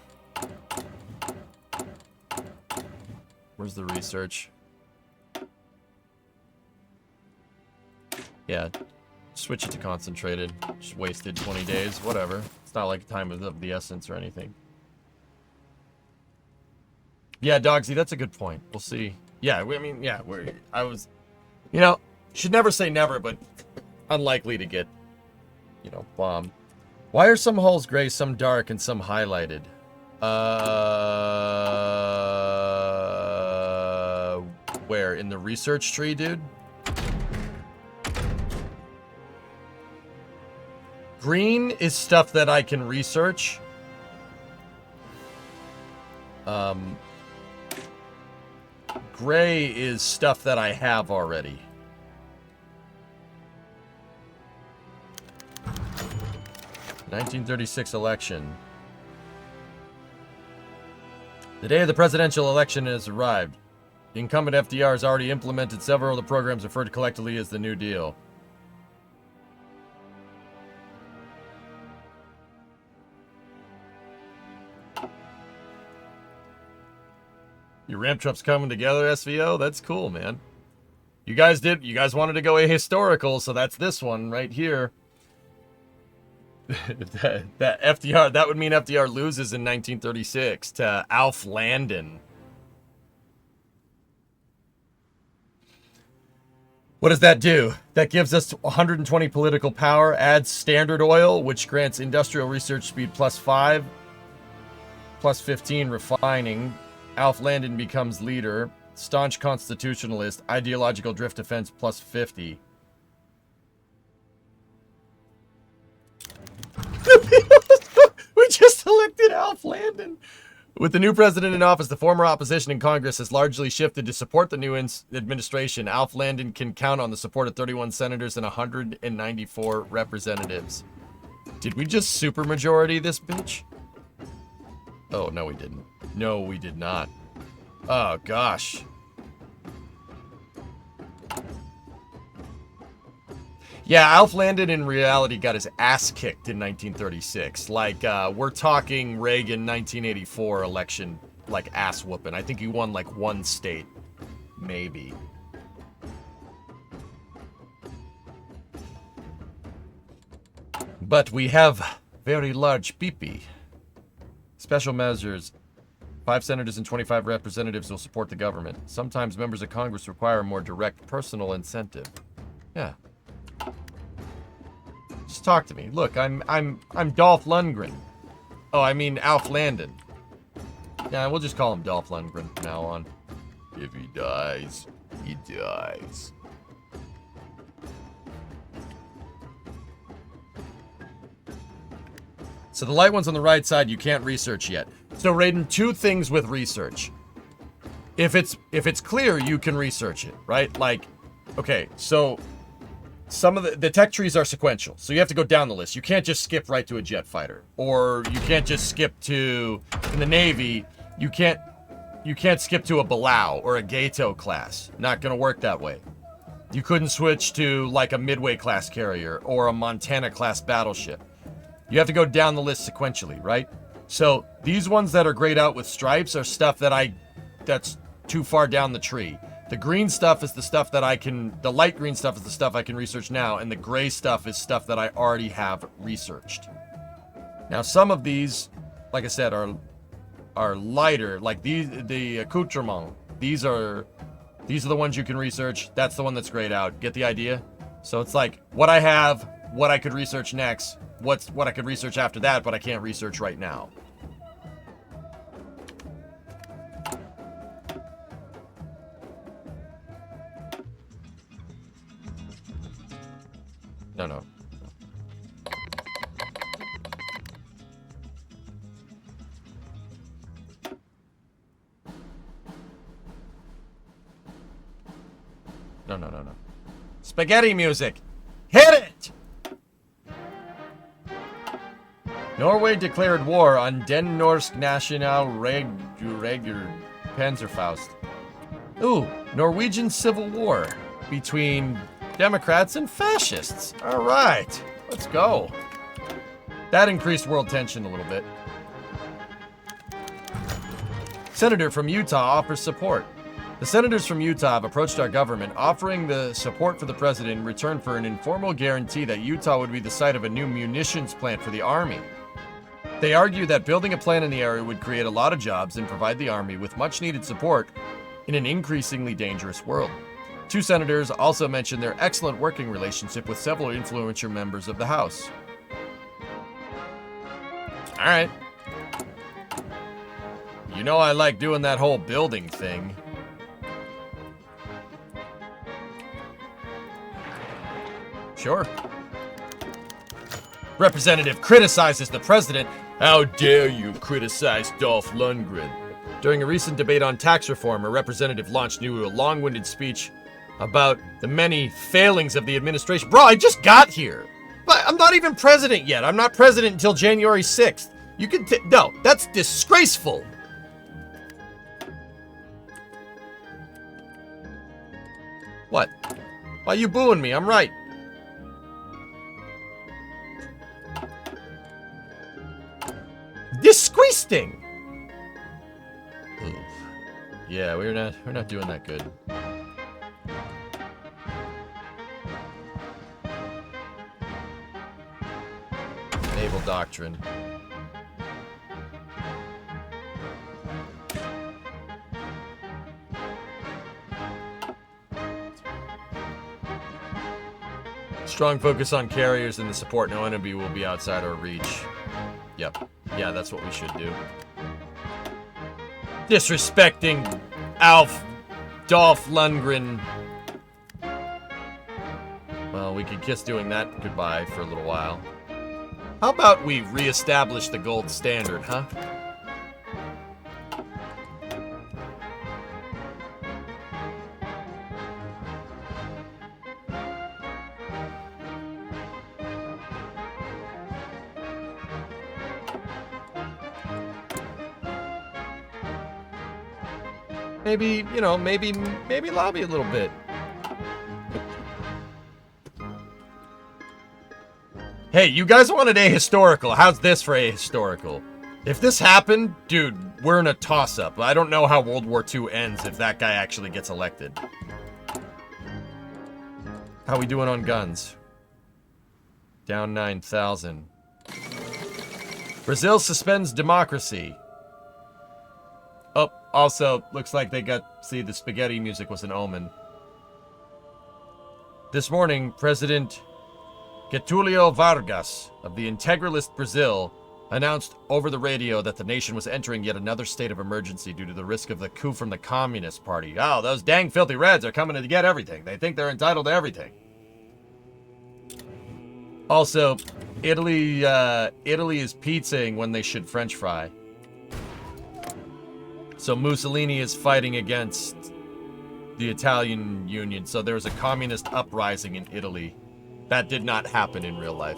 Where's the research? Yeah, switch it to concentrated. Just wasted 20 days, whatever. It's not like time of the essence or anything. Yeah, Dogsy, that's a good point. We'll see. Yeah, I mean, yeah, you know, should never say never, but unlikely to get, you know, bombed. Why are some hulls gray, some dark, and some highlighted? Where? In the research tree, dude? Green is stuff that I can research. Gray is stuff that I have already. (1936) election. The day of the presidential election has arrived. The incumbent FDR has already implemented several of the programs referred collectively as the New Deal. Your ramp truck's coming together, SVO? That's cool, man. You guys wanted to go ahistorical, so that's this one right here. that FDR, that would mean FDR loses in 1936 to Alf Landon. What does that do? That gives us 120 political power, adds Standard Oil, which grants industrial research speed +5, +15 refining. Alf Landon becomes leader. Staunch constitutionalist. Ideological drift defense +50. We just elected Alf Landon. With the new president in office, the former opposition in Congress has largely shifted to support the new administration. Alf Landon can count on the support of 31 senators and 194 representatives. Did we just supermajority this bitch? Oh, no we didn't. No, we did not. Oh, gosh. Yeah, Alf Landon in reality got his ass kicked in 1936. Like, we're talking Reagan 1984 election, like, ass whooping. I think he won, like, one state. Maybe. But we have very large pee-pee. Special measures. 5 senators and 25 representatives will support the government. Sometimes members of Congress require a more direct personal incentive. Yeah. Just talk to me. Look, I'm Dolph Lundgren. Oh, I mean Alf Landon. Yeah, we'll just call him Dolph Lundgren from now on. If he dies, he dies. So the light ones on the right side you can't research yet. So Raiden, 2 things with research. If it's clear, you can research it, right? Like, okay, so some of the tech trees are sequential, so you have to go down the list. You can't just skip right to a jet fighter, or you can't just skip to, in the Navy, you can't skip to a Balau or a Gato class. Not gonna work that way. You couldn't switch to like a Midway class carrier or a Montana class battleship. You have to go down the list sequentially, right? So these ones that are grayed out with stripes are stuff that's too far down the tree. The green stuff is the stuff that the light green stuff is the stuff I can research now, and the gray stuff is stuff that I already have researched. Now, some of these, like I said, are lighter, like the accoutrement. These are the ones you can research. That's the one that's grayed out. Get the idea? So it's like what I have, what I could research next, what I could research after that, but I can't research right now. No. No. Spaghetti music. Hit it! Norway declared war on Den Norsk National Regular Panzerfaust. Ooh, Norwegian Civil War between Democrats and fascists. All right, let's go. That increased world tension a little bit. Senator from Utah offers support. The senators from Utah have approached our government, offering the support for the president in return for an informal guarantee that Utah would be the site of a new munitions plant for the Army. They argue that building a plant in the area would create a lot of jobs and provide the Army with much needed support in an increasingly dangerous world. Two senators also mentioned their excellent working relationship with several influential members of the House. All right. You know I like doing that whole building thing. Sure. Representative criticizes the president. How dare you criticize Dolph Lundgren? During a recent debate on tax reform, a representative launched into a long-winded speech about the many failings of the administration. Bro, I just got here. But I'm not even president yet. I'm not president until January 6th. You can no, that's disgraceful. What? Why are you booing me? I'm right. Disgusting. Oof. Yeah, we're not doing that good. Naval doctrine. Strong focus on carriers and the support. No enemy will be outside our reach. Yep. Yeah, that's what we should do. Disrespecting Dolph Lundgren. Well, we could kiss doing that goodbye for a little while. How about we reestablish the gold standard, huh? Maybe, you know, maybe lobby a little bit. Hey, you guys wanted ahistorical. How's this for ahistorical? If this happened, dude, we're in a toss-up. I don't know how World War II ends if that guy actually gets elected. How we doing on guns? Down 9,000. Brazil suspends democracy. Oh, also, looks like they got... See, the spaghetti music was an omen. This morning, President Getulio Vargas of the Integralist Brazil announced over the radio that the nation was entering yet another state of emergency due to the risk of the coup from the Communist Party. Oh, those dang filthy Reds are coming to get everything. They think they're entitled to everything. Also, Italy is pizzaing when they should French fry. So Mussolini is fighting against the Italian Union. So there was a communist uprising in Italy That did not happen in real life.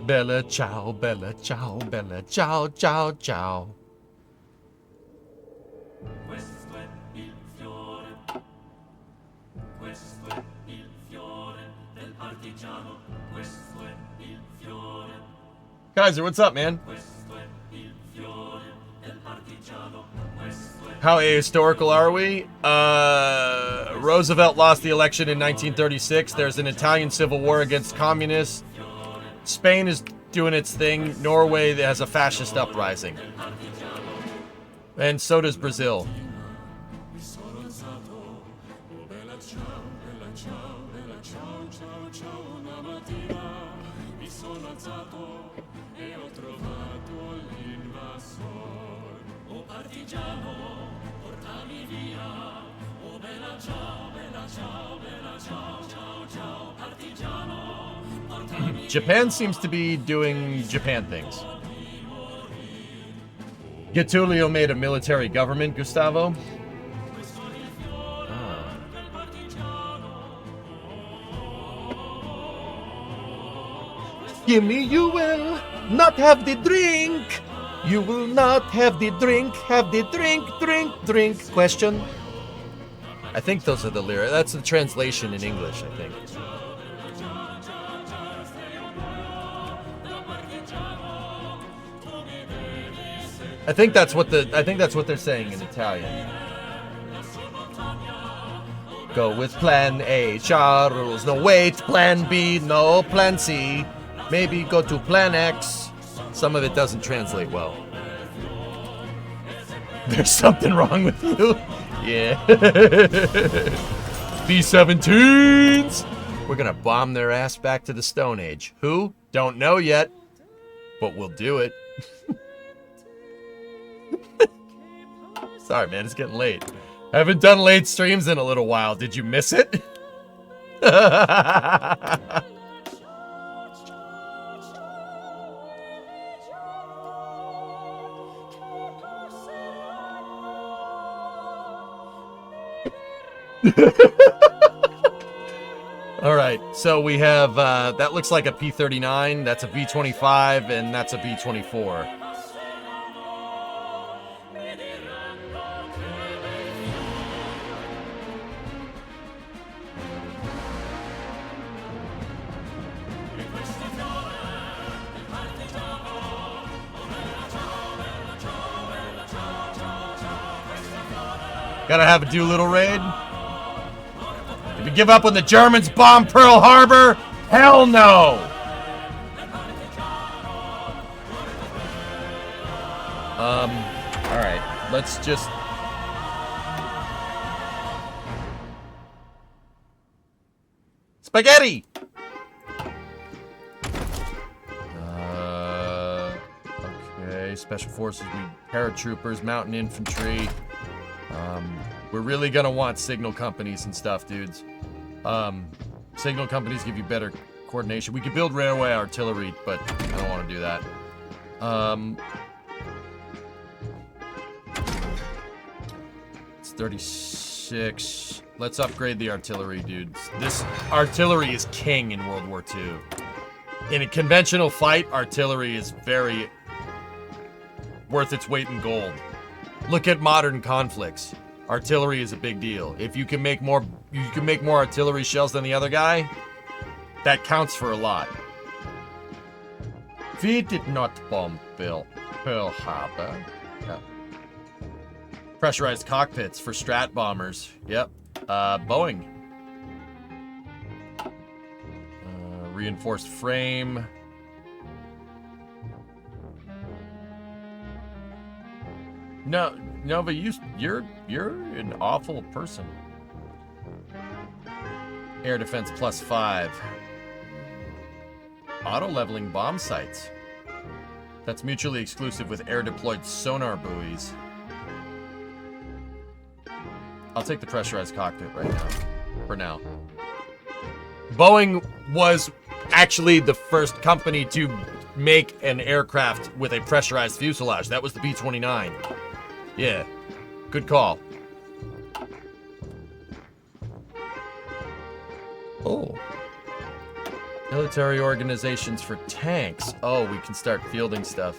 Bella ciao, bella ciao, bella ciao, ciao, ciao. Kaiser, what's up, man? How ahistorical are we? Roosevelt lost the election in 1936. There's an Italian civil war against communists. Spain is doing its thing. Norway has a fascist uprising. And so does Brazil. Japan seems to be doing Japan things. Getulio made a military government, Gustavo. Gimme, you will not have the drink. You will not have the drink. Have the drink, drink, drink. Question. I think those are the lyrics. That's the translation in English, I think. I think that's what they're saying in Italian. Go with plan A, Charles. No, wait, plan B, no, plan C. Maybe go to plan X. Some of it doesn't translate well. There's something wrong with you? Yeah. B-17s! We're gonna bomb their ass back to the Stone Age. Who? Don't know yet. But we'll do it. Sorry, man, it's getting late. I haven't done late streams in a little while. Did you miss it? All right, so we have, that looks like a P-39, that's a B-25, and that's a B-24. Gotta have a Doolittle raid. Did we give up when the Germans bombed Pearl Harbor? Hell no! Alright, let's just... Spaghetti! Okay, Special Forces, paratroopers, mountain infantry. We're really gonna want signal companies and stuff, dudes. Signal companies give you better coordination. We could build railway artillery, but I don't want to do that. It's 36. Let's upgrade the artillery, dudes. This artillery is king in World War II. In a conventional fight, artillery is very worth its weight in gold. Look at modern conflicts. Artillery is a big deal. If you can make more artillery shells than the other guy, that counts for a lot. We did not bomb Pearl Harbor. Yeah. Pressurized cockpits for Strat bombers. Yep. Boeing. Reinforced frame. No, Nova, you're an awful person. Air defense +5. Auto leveling bomb sites. That's mutually exclusive with air deployed sonar buoys. I'll take the pressurized cockpit right now. For now. Boeing was actually the first company to make an aircraft with a pressurized fuselage. That was the B-29. Yeah. Good call. Oh. Military organizations for tanks. Oh, we can start fielding stuff.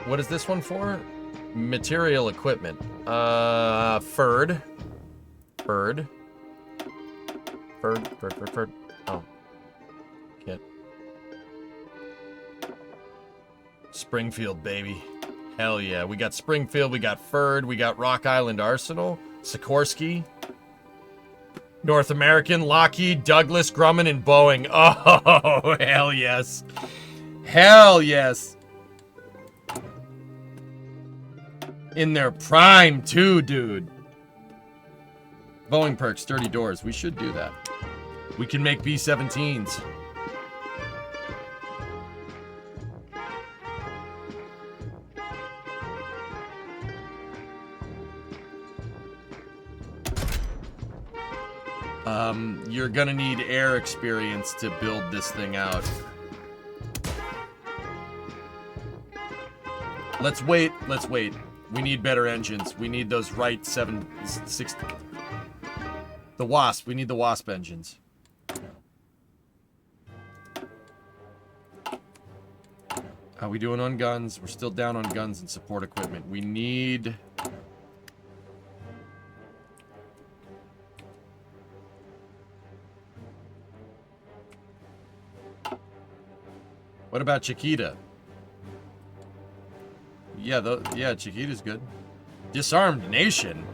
What is this one for? Material equipment. Ferd. Ferd. Oh. Kit. Springfield, baby. Hell yeah. We got Springfield, we got Ferd, we got Rock Island Arsenal, Sikorsky, North American, Lockheed, Douglas, Grumman, and Boeing. Oh, hell yes. Hell yes. In their prime, too, dude. Boeing perks, sturdy doors. We should do that. We can make B-17s. You're gonna need air experience to build this thing out. Let's wait. We need better engines. We need those Wright 760. The Wasp. We need the Wasp engines. How we doing on guns? We're still down on guns and support equipment. We need... What about Chiquita? Yeah, Chiquita's good. Disarmed Nation?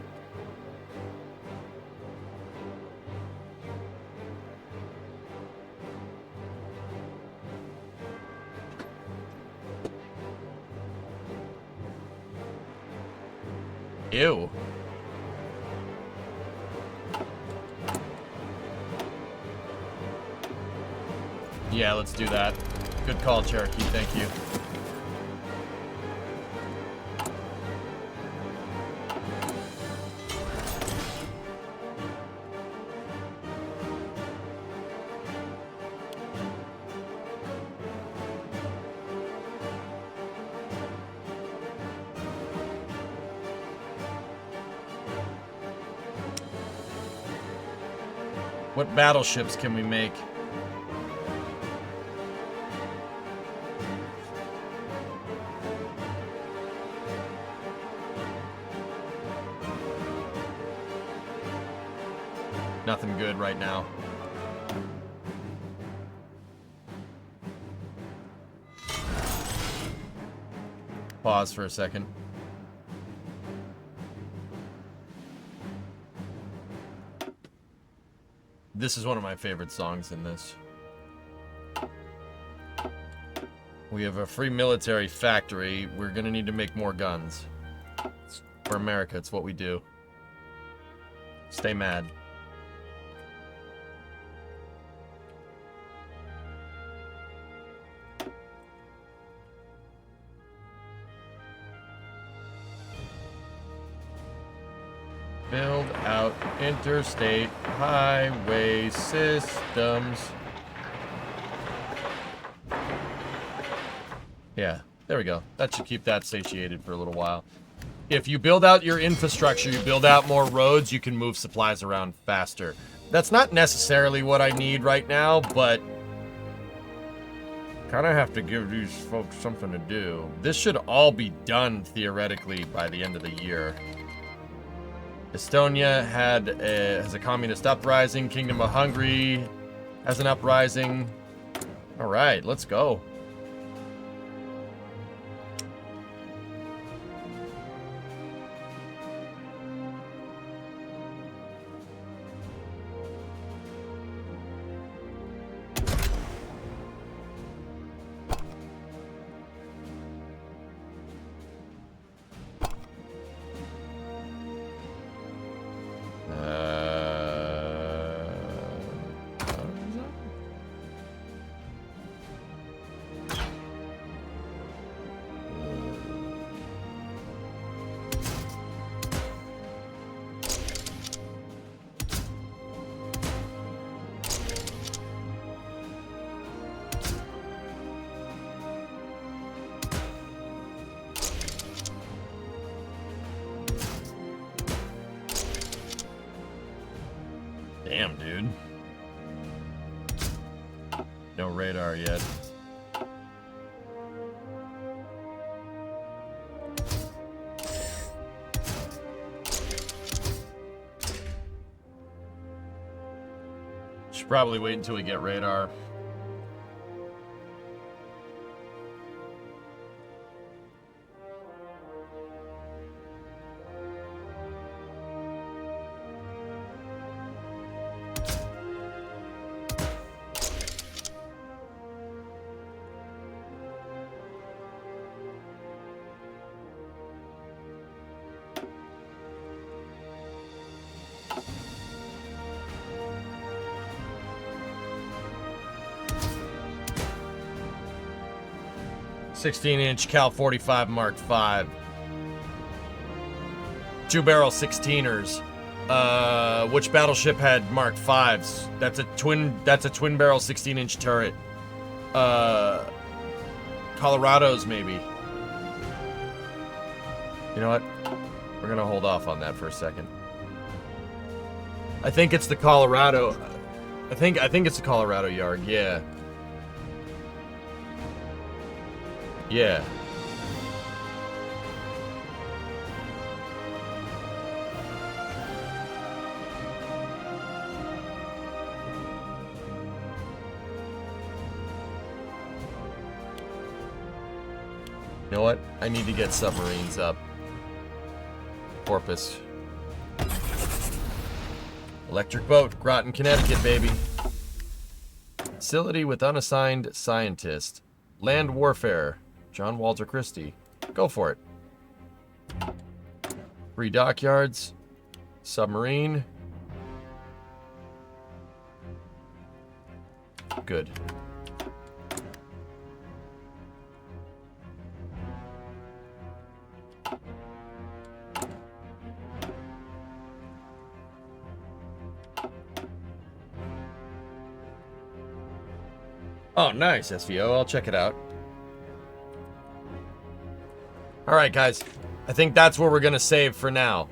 Ew. Yeah, let's do that. Good call, Cherokee. Thank you. What battleships can we make? Nothing good right now. Pause for a second. This is one of my favorite songs in this. We have a free military factory. We're gonna need to make more guns. For America, it's what we do. Stay mad. Build out interstate highway systems. Yeah, there we go. That should keep that satiated for a little while. If you build out your infrastructure, you build out more roads, you can move supplies around faster. That's not necessarily what I need right now, but kind of have to give these folks something to do. This should all be done, theoretically, by the end of the year. Estonia has a communist uprising. Kingdom of Hungary has an uprising. All right, let's go. radar yet. Should probably wait until we get radar. .16-inch Cal 45 Mark V. Two-barrel 16ers. Which battleship had Mark V's? That's a twin barrel 16-inch turret. Colorado's maybe. You know what? We're gonna hold off on that for a second. I think it's the Colorado. I think it's the Colorado yard. Yeah. Yeah. You know what? I need to get submarines up. Porpoise. Electric boat, Groton, Connecticut, baby. Facility with unassigned scientist. Land warfare. John Walter Christie. Go for it. 3 dockyards. Submarine. Good. Oh, nice, SVO. I'll check it out. All right, guys. I think that's where we're going to save for now.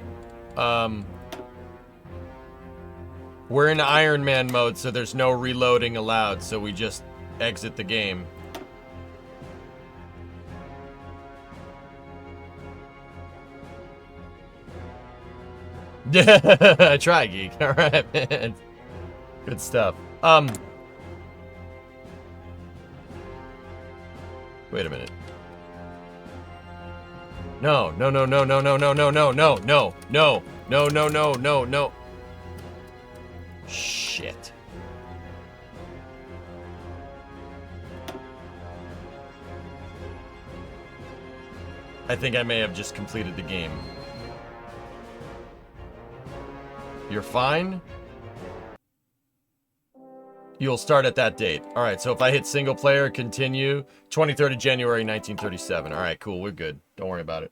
We're in Iron Man mode, so there's no reloading allowed, so we just exit the game. Yeah, try, geek. All right, man. Good stuff. Wait a minute. No. Shit. I think I may have just completed the game. You're fine? You'll start at that date. All right, so if I hit single player, continue, 23rd of January, 1937. All right, cool, we're good. Don't worry about it.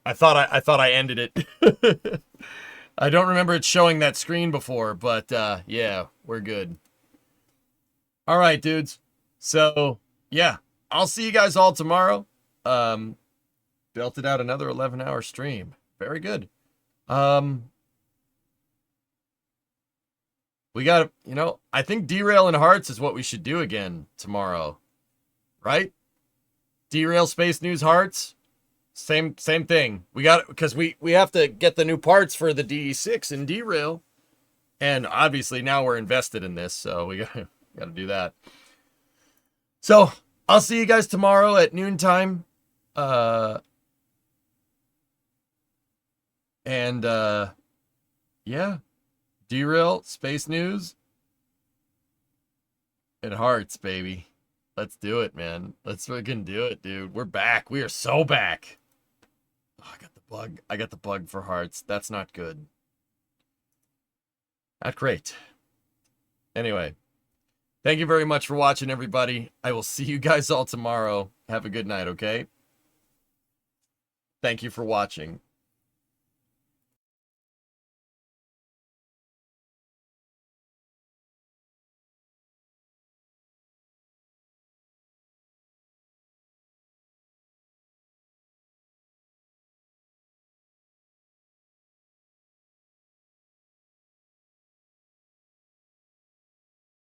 I thought I ended it. I don't remember it showing that screen before, but yeah, we're good. All right, dudes. So, yeah, I'll see you guys all tomorrow. Belted out another 11-hour stream. Very good. We got, you know, I think Derail and Hearts is what we should do again tomorrow. Right? Derail Space News Hearts. Same thing. We got, because we have to get the new parts for the DE6 and Derail. And obviously now we're invested in this, so we got to do that. So, I'll see you guys tomorrow at noontime. Yeah. Derail, Space News, and Hearts, baby. Let's do it, man. Let's fucking do it, dude. We're back. We are so back. Oh, I got the bug. I got the bug for Hearts. That's not good. Not great. Anyway, thank you very much for watching, everybody. I will see you guys all tomorrow. Have a good night, okay? Thank you for watching.